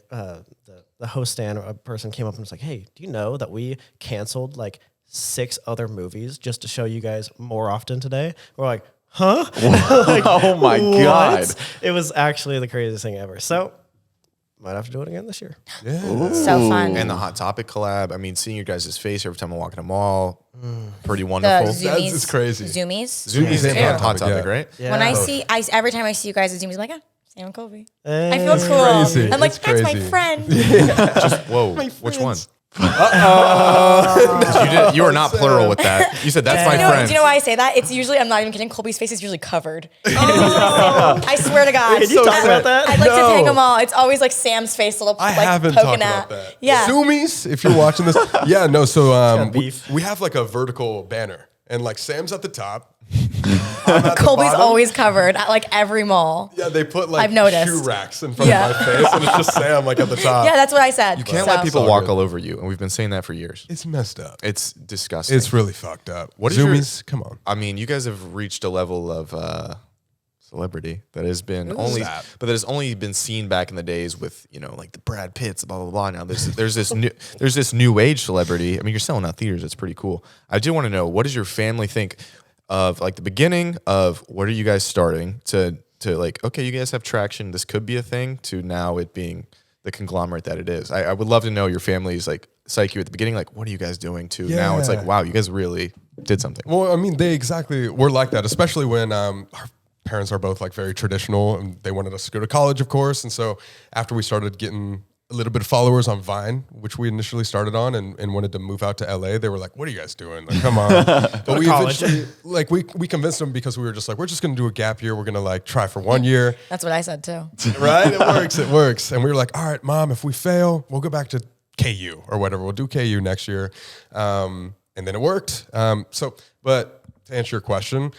host stand person came up and was like, hey, do you know that we canceled, like, 6 other movies just to show you guys more often today? We're like, huh? Like, Oh my God. It was actually the craziest thing ever. So, might have to do it again this year. So fun. And the Hot Topic collab. I mean, seeing your guys' face every time I walk in a mall, pretty The wonderful. Zoomies. That's crazy. Zoomies. Zoomies and Yeah. Hot Topic, Yeah. right? Yeah. When every time I see you guys at Zoomies, I'm like, Sam and Colby. I Eh, feel it's cool. crazy. I'm like, It's that's my crazy. friend. Whoa, which one? You are not plural with that. You said that's my friend. Do you know why I say that? It's usually, I'm not even kidding, Colby's face is usually covered. I swear to God. Did you talk about that? I'd like to No. hang them all. It's always like Sam's face little I like haven't talked poking about at. that. Yeah. Zoomies, if you're watching this. Yeah, no, so beef. we have like a vertical banner and like Sam's at the top. Colby's always covered at like every mall. Yeah, they put like I've noticed. shoe racks in front Yeah. of my face and it's just Sam like at the top. Yeah, that's what I said. You can't So- let people So walk good. all over you, and we've been saying that for years. It's messed up. It's disgusting. It's really fucked up. What is your- Zoomies? Come on. I mean, you guys have reached a level of celebrity that has been Stop. but that has only been seen back in the days with like the Brad Pitts, blah blah blah. Now there's this new age celebrity. I mean, you're selling out theaters. It's pretty cool. I do want to know, what does your family think of like the beginning of what are you guys starting to like? Okay, you guys have traction. This could be a thing. To now it being the conglomerate that it is. I would love to know your family's like psyche at the beginning. Like, what are you guys doing? To now it's like, Yeah. wow, you guys really did something. Well, I mean, they exactly were like that, especially when our parents are both like very traditional and they wanted us to go to college, of course. And so after we started getting a little bit of followers on Vine, which we initially started on and wanted to move out to LA, they were like, what are you guys doing? Like, come on. But we college. eventually, like, we convinced them because we were just like, we're just going to do a gap year. We're going to like try for 1 year. That's what I said too. Right? It works. And we were like, all right, Mom, if we fail, we'll go back to KU or whatever. We'll do KU next year. And then it worked. But to answer your question,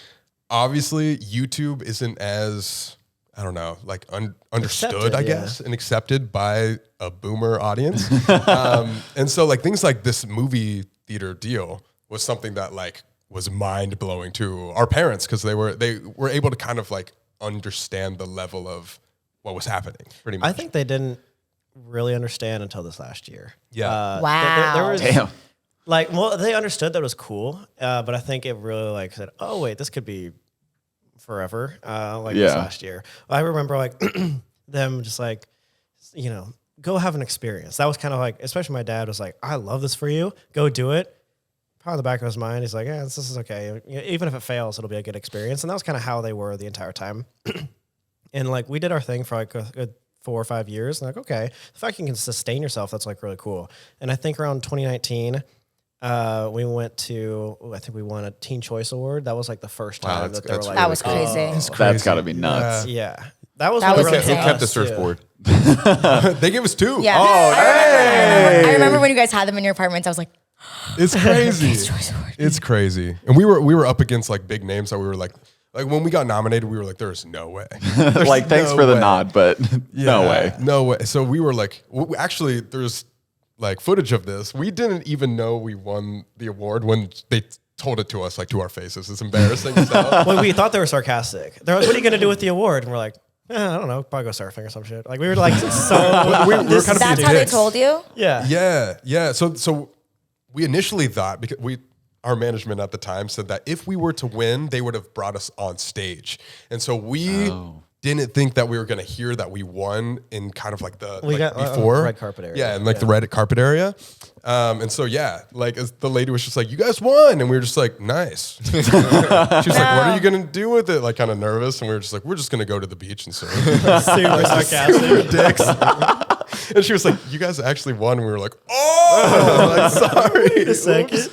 obviously YouTube isn't as, I don't know, like understood, Accepted, I yeah. guess, and accepted by a boomer audience. And so like things like this movie theater deal was something that like was mind blowing to our parents because they were able to kind of like understand the level of what was happening pretty much. I think they didn't really understand until this last year. Yeah. Wow. There was Damn. like, well, they understood that it was cool, but I think it really like said, oh wait, this could be forever. Like this Yeah. last year, I remember like them just like, you know, go have an experience. That was kind of like, especially my dad was like, I love this for you. Go do it. Probably in the back of his mind, he's like, yeah, this is okay. Even if it fails, it'll be a good experience. And that was kind of how they were the entire time. And like we did our thing for like a good 4 or 5 years. And like, okay, the fact you can sustain yourself, that's like really cool. And I think around 2019, we went to, I think we won a Teen Choice Award. That was like the first time that they were like, That was crazy. That's got to be nuts. yeah. That was That what was really Who insane. hit kept the us, too. surfboard? They gave us 2. Yeah. Oh, I remember when you guys had them in your apartments. I was like, It's crazy. Choice Award. It's crazy. And we were up against like big names that we were like when we got nominated, we were like, there's no way. Like, thanks no for the way. nod, but no Yeah, way. No way. So we were like, actually, there's like footage of this. We didn't even know we won the award when they told it to us, like to our faces. It's embarrassing. Well, we thought they were sarcastic. They're like, what are you going to do with the award? And we're like, I don't know, probably go surfing or some shit. Like we were like, so we were kind of that's being how they dicks. told you? yeah. Yeah. So we initially thought, because our management at the time said that if we were to win, they would have brought us on stage. And so we didn't think that we were going to hear that we won in kind of like the We like got, before red carpet area. Yeah, and like the red carpet area. And so like as the lady was just like, "You guys won," and we were just like, "Nice." She was like, "What are you going to do with it?" Like kind of nervous, and we were just like, "We're just going to go to the beach and surf." Super sarcastic. Dicks. And she was like, "You guys actually won," and we were like, "Oh, like, sorry." A second.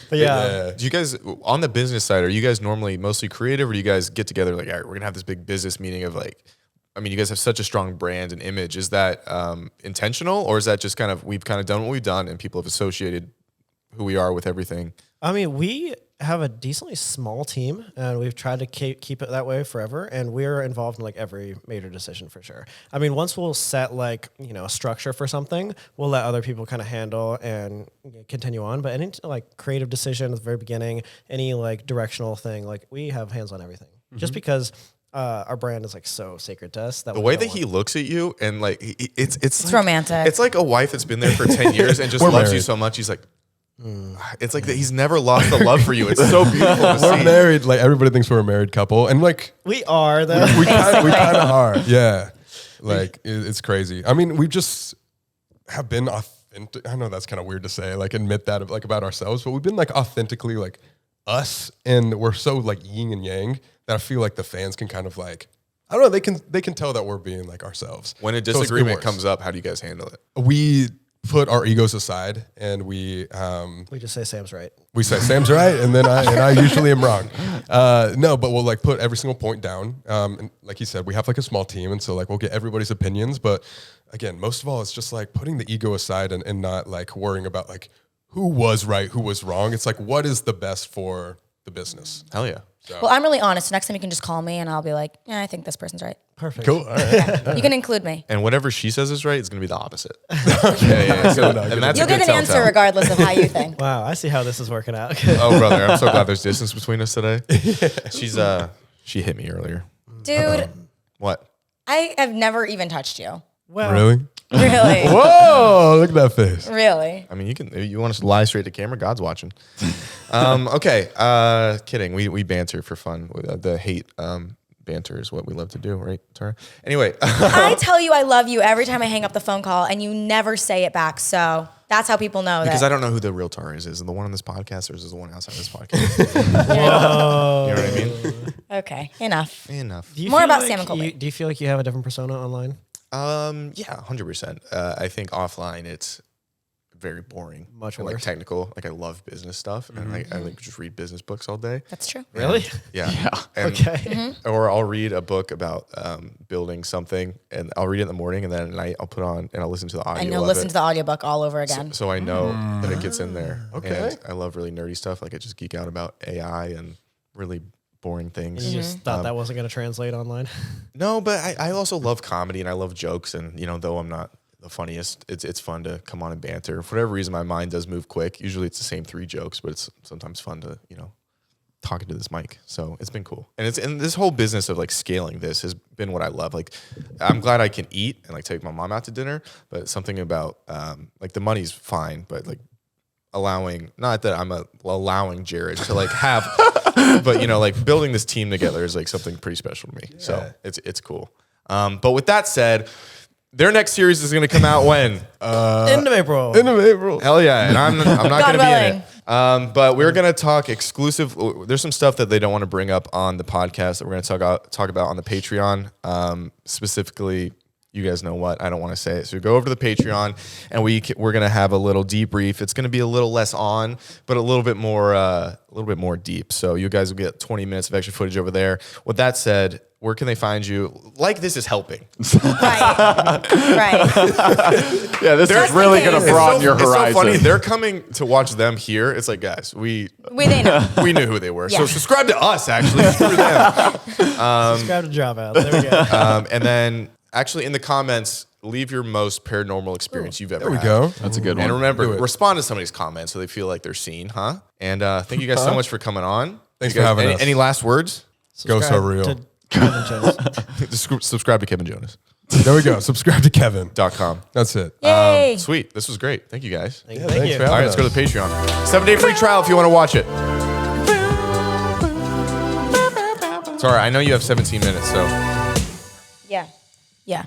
But yeah. Do you guys, on the business side, are you guys normally mostly creative, or do you guys get together like, all right, we're going to have this big business meeting of like, I mean, you guys have such a strong brand and image. Is that intentional, or is that just kind of, we've kind of done what we've done and people have associated who we are with everything? I mean, we have a decently small team, and we've tried to keep it that way forever. And we're involved in like every major decision for sure. I mean, once we'll set like, you know, a structure for something, we'll let other people kind of handle and continue on. But any like creative decision at the very beginning, any like directional thing, like we have hands on everything. Just because our brand is like so sacred to us. That The way that he looks at you and like, it's like, romantic. It's like a wife that's been there for 10 years and just We're loves you married. so much. He's like, it's like that he's never lost the love for you. It's so beautiful to We're see. married. Like everybody thinks we're a married couple, and like we are though. we kind of are. Yeah, like it's crazy. I mean, we just have been authentic. I know that's kind of weird to say, like admit that like about ourselves, but we've been like authentically like us, and we're so like yin and yang that I feel like the fans can kind of like, I don't know, they can tell that we're being like ourselves. When a So it's- it disagreement works. comes up, how do you guys handle it? We put our egos aside, and we We just say Sam's right. say Sam's right, and then I usually am wrong. No, but we'll like put every single point down. And like you said, we have like a small team, and so like we'll get everybody's opinions. But again, most of all, it's just like putting the ego aside and not like worrying about like who was right, who was wrong. It's like, what is the best for the business? Hell yeah. Well, I'm really honest. Next time you can just call me and I'll be like, yeah, I think this person's right. Perfect. Cool. All right. You can include me. And whatever she says is right, it's going to be the opposite. Yeah. So, and that's You'll a good get an answer telltale. regardless of how you think. Wow, I see how this is working out. Oh, brother, I'm so glad there's distance between us today. She hit me earlier. Dude, What? I have never even touched you. Well, Really? Really? Whoa! Look at that face. Really? I mean, you want us to lie straight to camera? God's watching. Okay. Kidding. We banter for fun. The hate banter is what we love to do, right, Tara? Anyway, I tell you I love you every time I hang up the phone call and you never say it back. So that's how people know because that. I don't know who the real Tara is. Is it the one on this podcast or is it the one outside this podcast? You know what I mean? Okay, enough. Enough. do you More feel about like Sam and Colby. Do you feel like you have a different persona online? Yeah, 100%. I think offline it's very boring. Much and, like worse. technical. Like I love business stuff and I like just read business books all day. That's true. Really? Yeah. And, Okay. Or I'll read a book about building something and I'll read it in the morning and then at night I'll put on and I'll listen to the audio. And you'll of listen it. to the audiobook all over again. So I know that it gets in there. Okay. And I love really nerdy stuff. Like I just geek out about AI and really boring things. You just thought that wasn't going to translate online? No, but I also love comedy and I love jokes. And, you know, though I'm not the funniest, it's fun to come on and banter. For whatever reason, my mind does move quick. Usually it's the same 3 jokes, but it's sometimes fun to, you know, talking to this mic. So it's been cool. And this whole business of like scaling this has been what I love. Like I'm glad I can eat and like take my mom out to dinner, but something about like the money's fine, but like allowing, not that I'm allowing Jared to like have, but you know, like building this team together is like something pretty special to me. Yeah. So it's cool. But with that said, their next series is going to come out when? End of April. End of April. Hell yeah. And I'm not going to be in willing. it. But we're going to talk exclusive. There's some stuff that they don't want to bring up on the podcast that we're going to talk about on the Patreon. Specifically, you guys know what, I don't want to say it. So go over to the Patreon and we're going to have a little debrief. It's going to be a little less on, but a little bit more deep. So you guys will get 20 minutes of extra footage over there. With that said, where can they find you? Like this is helping. Right. Yeah, this is really going to broaden your horizon. It's so funny. They're coming to watch them here. It's like, guys, we They know. we knew who they were. Yeah. So subscribe to us, actually. Screw them. Subscribe to Dropouts. There we go. And then actually in the comments, leave your most paranormal experience you've ever There we had. go. That's a good one. And remember, Do it. respond to somebody's comments so they feel like they're seen, huh? And thank you guys so much for coming on. Thanks You for guys- having us. Any last words? Go so Subscribe real. to Kevin Jones. Just subscribe to Kevin Jonas. There we go. Subscribe to Kevin. .com. That's it. Yay. Sweet. This was great. Thank you guys. Thank thanks you. for All right, having let's go us. to the Patreon. 7-day free trial if you want to watch it. Sorry, I know you have 17 minutes, so. Yeah. Yeah.